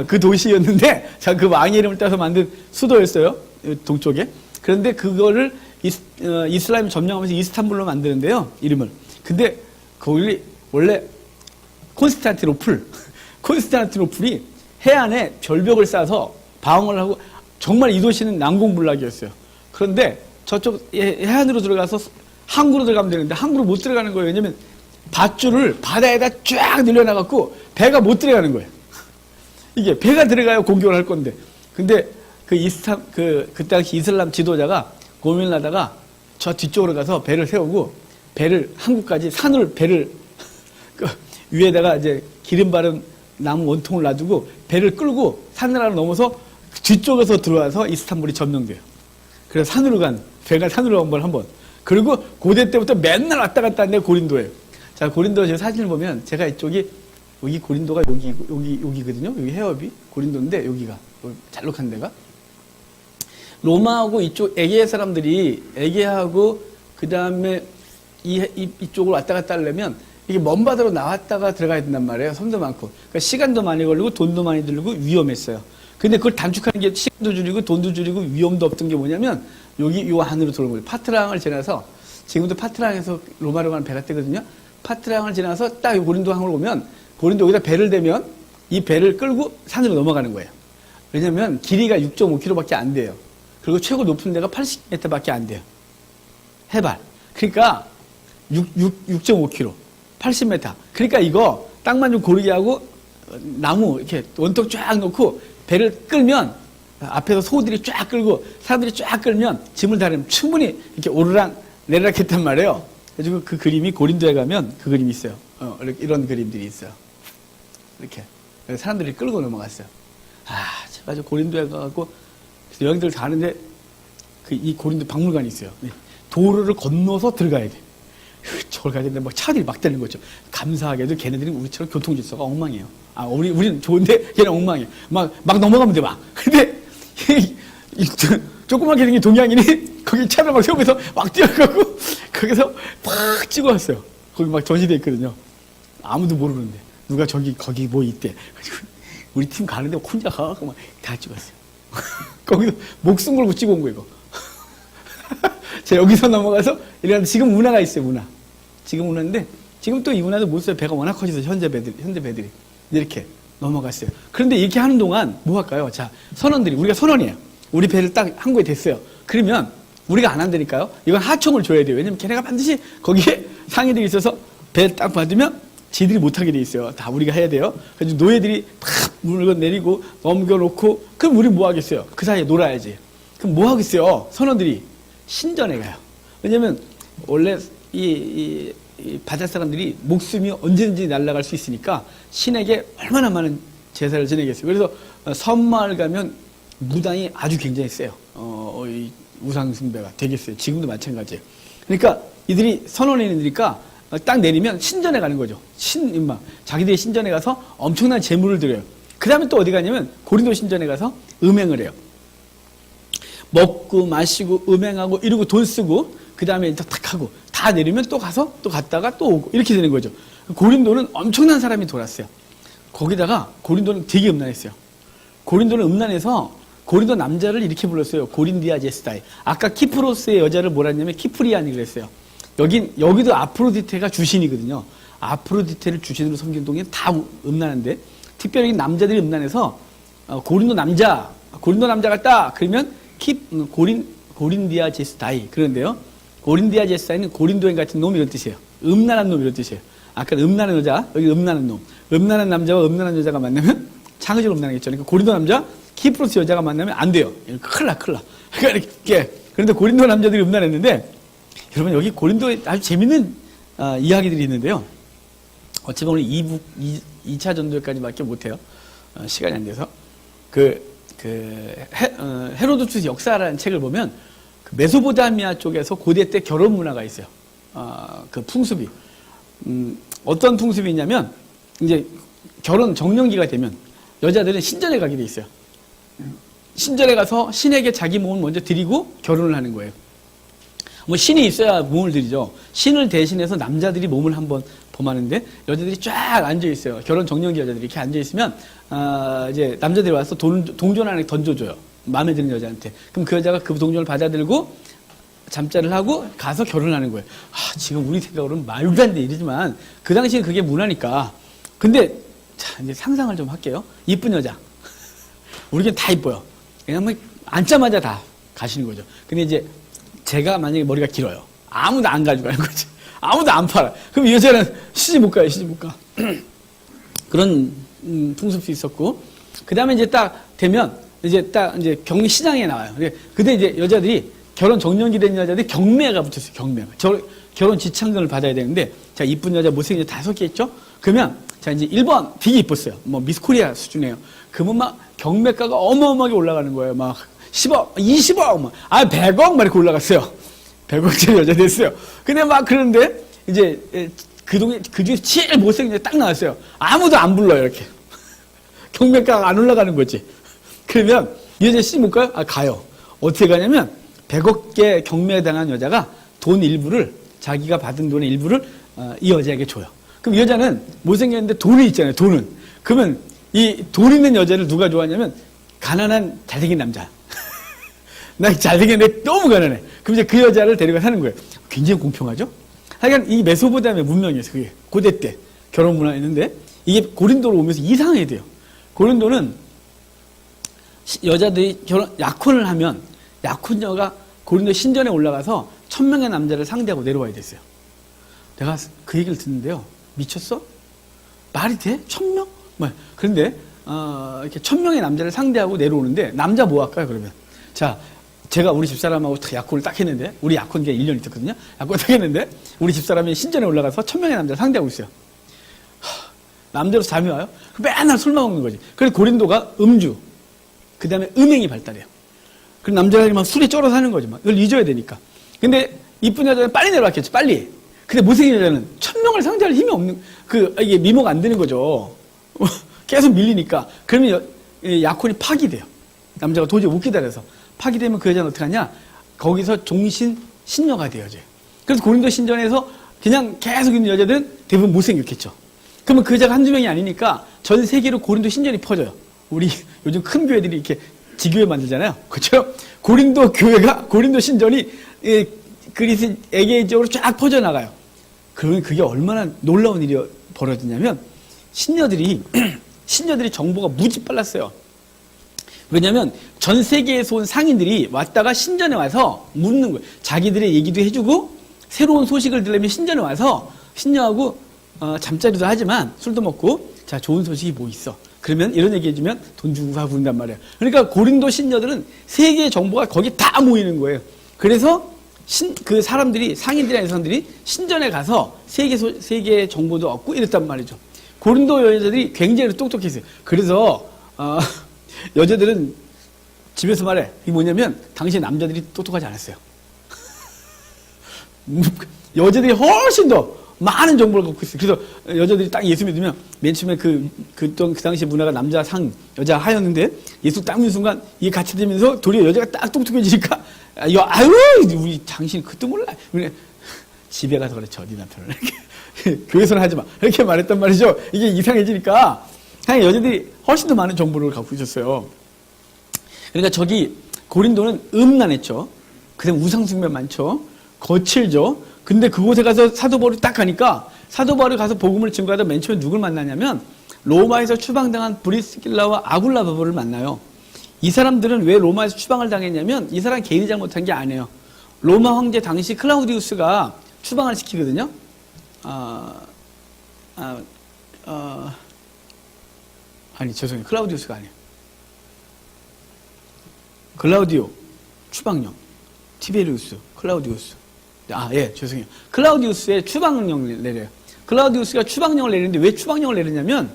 그 도시였는데 자, 그 왕의 이름을 따서 만든 수도였어요. 동쪽에. 그런데 그거를 이슬람이 점령하면서 이스탄불로 만드는데요. 이름을. 근데 거기 원래 콘스탄티노플이 해안에 절벽을 쌓아서 방어를 하고 정말 이 도시는 난공불락이었어요. 그런데 저쪽 해안으로 들어가서 항구로 들어가면 되는데 항구로 못 들어가는 거예요. 왜냐면 밧줄을 바다에다 쫙 늘려놔갖고 배가 못 들어가는 거예요. 이게 배가 들어가야 공격을 할 건데. 근데 그 당시 이슬람 지도자가 고민을 하다가 저 뒤쪽으로 가서 배를 세우고 항구까지 배를 그 위에다가 이제 기름 바른 나무 원통을 놔두고 배를 끌고 산나라로 넘어서 뒤쪽에서 들어와서 이스탄불이 점령돼요. 그래서 배가 산으로 간 번. 그리고 고대 때부터 맨날 왔다 갔다 하는데 고린도예요. 자, 고린도 제 사진을 보면 제가 여기 고린도가 여기거든요. 여기 해협이 고린도인데 여기가 잘록한 데가 로마하고 이쪽 에게해 사람들이 에게하고 그 다음에 이쪽으로 왔다 갔다 하려면 이게 먼 바다로 나왔다가 들어가야 된단 말이에요. 섬도 많고. 그러니까 시간도 많이 걸리고 돈도 많이 들고 위험했어요. 근데 그걸 단축하는 게 시간도 줄이고 돈도 줄이고 위험도 없던 게 뭐냐면 요 안으로 들어온 거예요. 파트랑을 지나서 지금도 파트랑에서 로마로 가는 배가 뜨거든요. 파트랑을 지나서 딱 고린도 항으로 오면 고린도 여기다 배를 대면 이 배를 끌고 산으로 넘어가는 거예요. 왜냐면 길이가 6.5km밖에 안 돼요. 그리고 최고 높은 데가 80m밖에 안 돼요. 해발. 그러니까 6.5km, 80m. 그러니까 이거 땅만 좀 고르게 하고 나무 이렇게 원턱 쫙 놓고 배를 끌면 앞에서 소들이 쫙 끌고 사람들이 쫙 끌면 짐을 다루면 충분히 이렇게 오르락 내리락 했단 말이에요. 그래서 그 그림이 고린도에 가면 그 그림이 있어요. 이런 그림들이 있어요. 이렇게. 사람들이 끌고 넘어갔어요. 제가 고린도에 가고 여행들 가는데 이 고린도 박물관이 있어요. 도로를 건너서 들어가야 돼. 저걸 가야 되는데 막 차들이 막 다니는 거죠. 감사하게도 걔네들은 우리처럼 교통질서가 엉망이에요. 우리는 좋은데 걔는 엉망이에요. 막 넘어가면 돼, 막. 근데 조그맣게 생긴 동양인이 거기 차를 막 세우면서 막 뛰어가고 거기서 팍 찍어 왔어요. 거기 막 전시돼 있거든요. 아무도 모르는데 누가 거기 뭐 있대. 우리 팀 가는데 혼자 가고 막 다 찍었어요. 거기서 목숨 걸고 찍어 온 거예요, 이거. 제가 여기서 넘어가서 이러는데 지금 문화가 있어요, 문화. 지금 문화인데 지금 또 이 문화도 못 써요. 배가 워낙 커져서 현대 배들이 이렇게 넘어갔어요. 그런데 이렇게 하는 동안 뭐 할까요? 자, 우리가 선원이에요. 우리 배를 딱 항구에 댔어요. 그러면 우리가 안 한다니까요. 이건 하청을 줘야 돼요. 왜냐면 걔네가 반드시 거기에 상인들이 있어서 배 딱 받으면 지들이 못하게 돼 있어요. 다 우리가 해야 돼요. 그래서 노예들이 팍 물건 내리고 넘겨놓고 그럼 우리 뭐 하겠어요? 그 사이에 놀아야지. 그럼 뭐 하겠어요? 선원들이 신전에 가요. 왜냐면 원래 이 바다 사람들이 목숨이 언제든지 날아갈 수 있으니까 신에게 얼마나 많은 제사를 지내겠어요. 그래서 섬마을 가면 무당이 아주 굉장히 세요. 이 우상숭배가 되게 세요. 지금도 마찬가지예요. 그러니까 이들이 선원인이니까 딱 내리면 신전에 가는 거죠. 자기들이 신전에 가서 엄청난 재물을 드려요. 그 다음에 또 어디 가냐면 고린도 신전에 가서 음행을 해요. 먹고 마시고 음행하고 이러고 돈 쓰고 그 다음에 탁 하고 다 내리면 또 가서 또 갔다가 또 오고 이렇게 되는 거죠. 고린도는 엄청난 사람이 돌았어요. 거기다가 고린도는 되게 음란했어요. 고린도는 음란해서 고린도 남자를 이렇게 불렀어요. 고린디아제스다이. 아까 키프로스의 여자를 뭐라 했냐면 키프리안이 그랬어요. 여기도 아프로디테가 주신이거든요. 아프로디테를 주신으로 섬기는 동안 다 음란한데 특별히 남자들이 음란해서 고린도 남자 같다 그러면 고린디아제스다이 그런데요. 고린디아제스다이는 고린도인 같은 놈 이런 뜻이에요. 음란한 놈 이런 뜻이에요. 아까 음란한 여자, 여기 음란한 놈. 음란한 남자와 음란한 여자가 만나면 창의적으로 음란하겠죠. 그러니까 고린도 남자, 키프로스 여자가 만나면 안 돼요. 큰일 나. 그러니까 이렇게. 그런데 고린도 남자들이 음란했는데 여러분 여기 고린도에 아주 재밌는 이야기들이 있는데요. 어찌 보면 2차 전도까지밖에 못해요. 시간이 안 돼서. 헤로도투스 역사라는 책을 보면 그 메소포타미아 쪽에서 고대 때 결혼 문화가 있어요. 그 풍습이. 어떤 풍습이 있냐면 이제 결혼 정년기가 되면 여자들은 신전에 가게 돼 있어요. 신전에 가서 신에게 자기 몸을 먼저 드리고 결혼을 하는 거예요. 뭐 신이 있어야 몸을 드리죠. 신을 대신해서 남자들이 몸을 한번 범하는데 여자들이 쫙 앉아 있어요. 결혼 정년기 여자들이 이렇게 앉아 있으면 이제 남자들이 와서 동전 하나 던져줘요. 마음에 드는 여자한테. 그럼 그 여자가 그 동전을 받아들고 잠자를 하고 가서 결혼하는 거예요. 지금 우리 생각으로는 말도 안 돼 이러지만 그 당시에 그게 문화니까. 근데 자 이제 상상을 좀 할게요. 이쁜 여자. 우리겐 다 이뻐요. 그냥 앉자마자 다 가시는 거죠. 근데 이제 제가 만약에 머리가 길어요. 아무도 안 가져가는 거지. 아무도 안 팔아. 그럼 이 여자는 시집 못 가요. 시집 못 가. 그런 풍습도 있었고. 그 다음에 이제 딱 되면 이제 시장에 나와요. 근데 이제 여자들이 결혼 정년기 된 여자들이 경매가 붙었어요. 경매가. 결혼 지참금을 받아야 되는데 자 이쁜 여자 못생긴 여자 5개 있죠. 그러면 자 이제 1번 되게 이뻤어요. 뭐 미스 코리아 수준이에요. 그러면 막 경매가가 어마어마하게 올라가는 거예요. 막 10억, 20억, 막 100억 막 이렇게 올라갔어요. 100억짜리 여자 됐어요. 근데 막 그러는데 이제 그 중에 제일 못생긴 여자 딱 나왔어요. 아무도 안 불러요. 이렇게 경매가가 안 올라가는 거지. 그러면 이 여자 시집 못 가요? 가요. 어떻게 가냐면 100억개 경매에 당한 여자가 돈 일부를 자기가 받은 돈의 일부를 이 여자에게 줘요. 그럼 이 여자는 못생겼는데 돈이 있잖아요. 돈은. 그러면 이 돈 있는 여자를 누가 좋아하냐면 가난한 잘생긴 남자. 나 잘생겼는데 너무 가난해. 그럼 이제 그 여자를 데려가 사는 거예요. 굉장히 공평하죠? 하여간 이 메소포타미아 문명이었어요. 그게 고대 때 결혼 문화였는데 이게 고린도로 오면서 이상하게 돼요. 고린도는 여자들이 약혼을 하면 약혼녀가 고린도 신전에 올라가서 1000명의 남자를 상대하고 내려와야 됐어요. 내가 그 얘기를 듣는데요. 미쳤어? 말이 돼? 1000명? 그런데 이렇게 1000명의 남자를 상대하고 내려오는데 남자 뭐 할까요? 그러면 자 제가 우리 집사람하고 약혼을 딱 했는데 우리 약혼 기간 1년 있었거든요. 약혼 딱 했는데 우리 집사람이 신전에 올라가서 1000명의 남자를 상대하고 있어요. 남대로 잠이 와요? 맨날 술만 먹는 거지. 그래서 고린도가 음주 그 다음에 음행이 발달해요. 그럼 남자들이 막 술에 쩔어 사는 거지. 막 이걸 잊어야 되니까. 근데 이쁜 여자는 빨리 내려왔겠지. 빨리. 근데 못생긴 여자는 1000명을 상대할 힘이 없는 이게 미모가 안 되는 거죠. 계속 밀리니까. 그러면 약혼이 파기돼요. 남자가 도저히 못 기다려서 파기되면 그 여자는 어떻게 하냐? 거기서 종신 신녀가 되어져요. 그래서 고린도 신전에서 그냥 계속 있는 여자들은 대부분 못생겼겠죠. 그러면 그 여자가 한두 명이 아니니까 전 세계로 고린도 신전이 퍼져요. 우리 요즘 큰 교회들이 이렇게 지교회 만들잖아요. 그렇죠? 고린도 신전이 그리스 에게이 지역으로 쫙 퍼져나가요. 그러면 그게 얼마나 놀라운 일이 벌어지냐면 신녀들이 정보가 무지 빨랐어요. 왜냐하면 전 세계에서 온 상인들이 왔다가 신전에 와서 묻는 거예요. 자기들의 얘기도 해주고 새로운 소식을 들으려면 신전에 와서 신녀하고 잠자리도 하지만 술도 먹고 자 좋은 소식이 뭐 있어. 그러면 이런 얘기 해주면 돈 주고 가고 그런단 말이에요. 그러니까 고린도 신녀들은 세계의 정보가 거기 다 모이는 거예요. 그래서 그 사람들이 상인들이나 사람들이 신전에 가서 세계의 정보도 얻고 이랬단 말이죠. 고린도 여자들이 굉장히 똑똑했어요. 그래서 여자들은 집에서 말해. 이게 뭐냐면 당시 남자들이 똑똑하지 않았어요. 여자들이 훨씬 더 많은 정보를 갖고 있어요. 그래서 여자들이 딱 예수 믿으면 맨 처음에 그 당시 문화가 남자 상, 여자 하였는데 예수 딱 믿는 순간 이게 같이 되면서 도리어 여자가 딱 똑똑해지니까 아유 우리 당신 그것도 몰라. 집에 가서 그렇죠. 네 남편을 이렇게 교회에서는 하지 마. 이렇게 말했단 말이죠. 이게 이상해지니까 그냥 여자들이 훨씬 더 많은 정보를 갖고 있었어요. 그러니까 저기 고린도는 음란했죠. 그다음 우상숭배 많죠. 거칠죠. 근데 그곳에 가서 사도 바울이 딱 가니까 사도 바울이 가서 복음을 증거하다 맨 처음에 누굴 만나냐면 로마에서 추방당한 브리스길라와 아굴라 바보를 만나요. 이 사람들은 왜 로마에서 추방을 당했냐면 이 사람 개인이 잘못한 게 아니에요. 로마 황제 당시 클라우디우스가 추방을 시키거든요. 아니 죄송해요. 클라우디우스가 아니에요. 클라우디오 추방령 티베리우스 클라우디우스 예 죄송해요. 클라우디우스의 추방령을 내려요. 클라우디우스가 추방령을 내리는데 왜 추방령을 내리냐면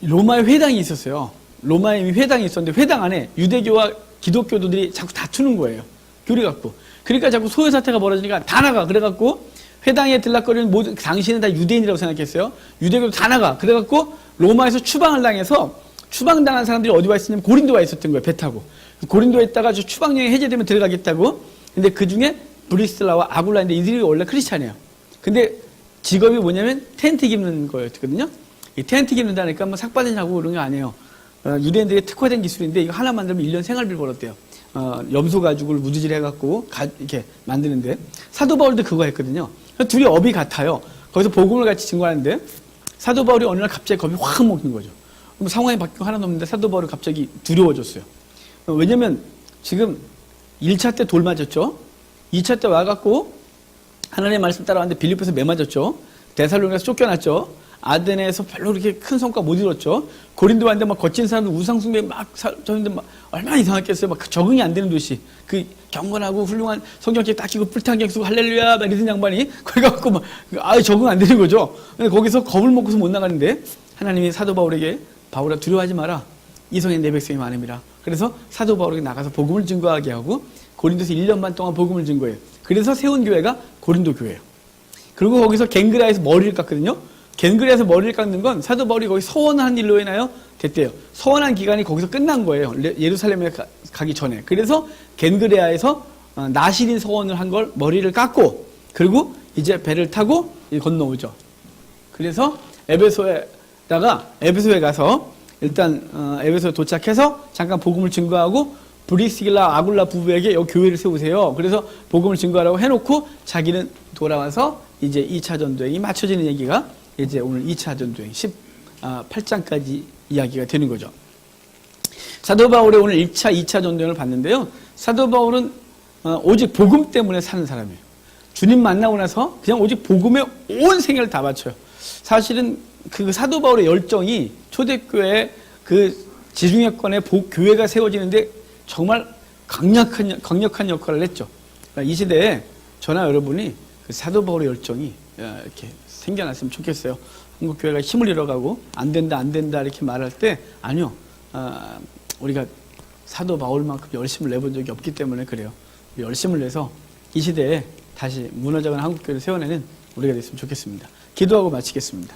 로마에 회당이 있었어요. 로마에 회당이 있었는데 회당 안에 유대교와 기독교도들이 자꾸 다투는 거예요. 교리 갖고. 그러니까 자꾸 소요 사태가 벌어지니까 다 나가. 그래갖고 회당에 들락거리는 모든 당시에는 다 유대인이라고 생각했어요. 유대교도 다 나가. 그래갖고 로마에서 추방을 당해서 추방당한 사람들이 어디 와 있었냐면 고린도 와 있었던 거예요. 배 타고. 고린도에 있다가 추방령이 해제되면 들어가겠다고. 근데 그 중에 브리스라와 아굴라인데 이들이 원래 크리스찬이에요. 근데 직업이 뭐냐면 텐트 깁는 거였거든요. 이 텐트 깁는다니까 뭐 삭바지냐고 그런 게 아니에요. 유대인들의 특화된 기술인데 이거 하나 만들면 1년 생활비를 벌었대요. 염소 가죽을 무드질 해갖고 이렇게 만드는데 사도 바울도 그거 했거든요. 둘이 업이 같아요. 거기서 복음을 같이 증거하는데 사도 바울이 어느 날 갑자기 겁이 확 먹는 거죠. 그럼 상황이 바뀌고 하나도 없는데 사도 바울이 갑자기 두려워졌어요. 왜냐면 지금 1차 때 돌 맞았죠. 2차 때 와갖고 하나님의 말씀 따라왔는데 빌립보에서 매 맞았죠. 데살로니가에서 쫓겨났죠. 아데네에서 별로 그렇게 큰 성과 못 이뤘죠. 고린도 왔는데 막 거친 사람들 우상숭배 막 저는데 막 얼마나 이상했겠어요. 막 적응이 안 되는 도시. 그 경건하고 훌륭한 성경책 딱 끼고 뿔탄경 쓰고 할렐루야 막 이러던 양반이 거기 가고 막 적응 안 되는 거죠. 거기서 겁을 먹고서 못 나가는데 하나님이 사도 바울에게 바울아 두려워하지 마라. 이성의 내 백성이 많음이라. 그래서 사도 바울에게 나가서 복음을 증거하게 하고 고린도에서 1년 반 동안 복음을 증거해요. 그래서 세운 교회가 고린도 교회예요. 그리고 거기서 갱그라에서 머리를 깎거든요. 갱그라에서 머리를 깎는 건 사도 바울이 거기 서원한 일로 인하여 됐대요. 서원한 기간이 거기서 끝난 거예요. 예루살렘에 가기 전에. 그래서 갱그레아에서 나시린 서원을 한 걸 머리를 깎고 그리고 이제 배를 타고 건너오죠. 그래서 에베소에 가서 일단 에베소에 도착해서 잠깐 복음을 증거하고 브리스길라 아굴라 부부에게 여기 교회를 세우세요. 그래서 복음을 증거하라고 해놓고 자기는 돌아와서 이제 2차 전도행이 맞춰지는 얘기가 이제 오늘 2차 전도행 18장까지 이야기가 되는 거죠. 사도 바울의 오늘 1차, 2차 전도행을 봤는데요. 사도 바울은 오직 복음 때문에 사는 사람이에요. 주님 만나고 나서 그냥 오직 복음에 온 생애를 다 바쳐요. 사실은 그 사도 바울의 열정이 초대교회 그 지중해권의 교회가 세워지는데 정말 강력한 역할을 했죠. 그러니까 이 시대에 저나 여러분이 그 사도 바울의 열정이 이렇게 생겨났으면 좋겠어요. 한국 교회가 힘을 잃어가고 안 된다 이렇게 말할 때 아니요. 우리가 사도 바울만큼 열심을 내본 적이 없기 때문에 그래요. 열심을 내서 이 시대에 다시 무너져가는 한국 교회를 세워내는 우리가 됐으면 좋겠습니다. 기도하고 마치겠습니다.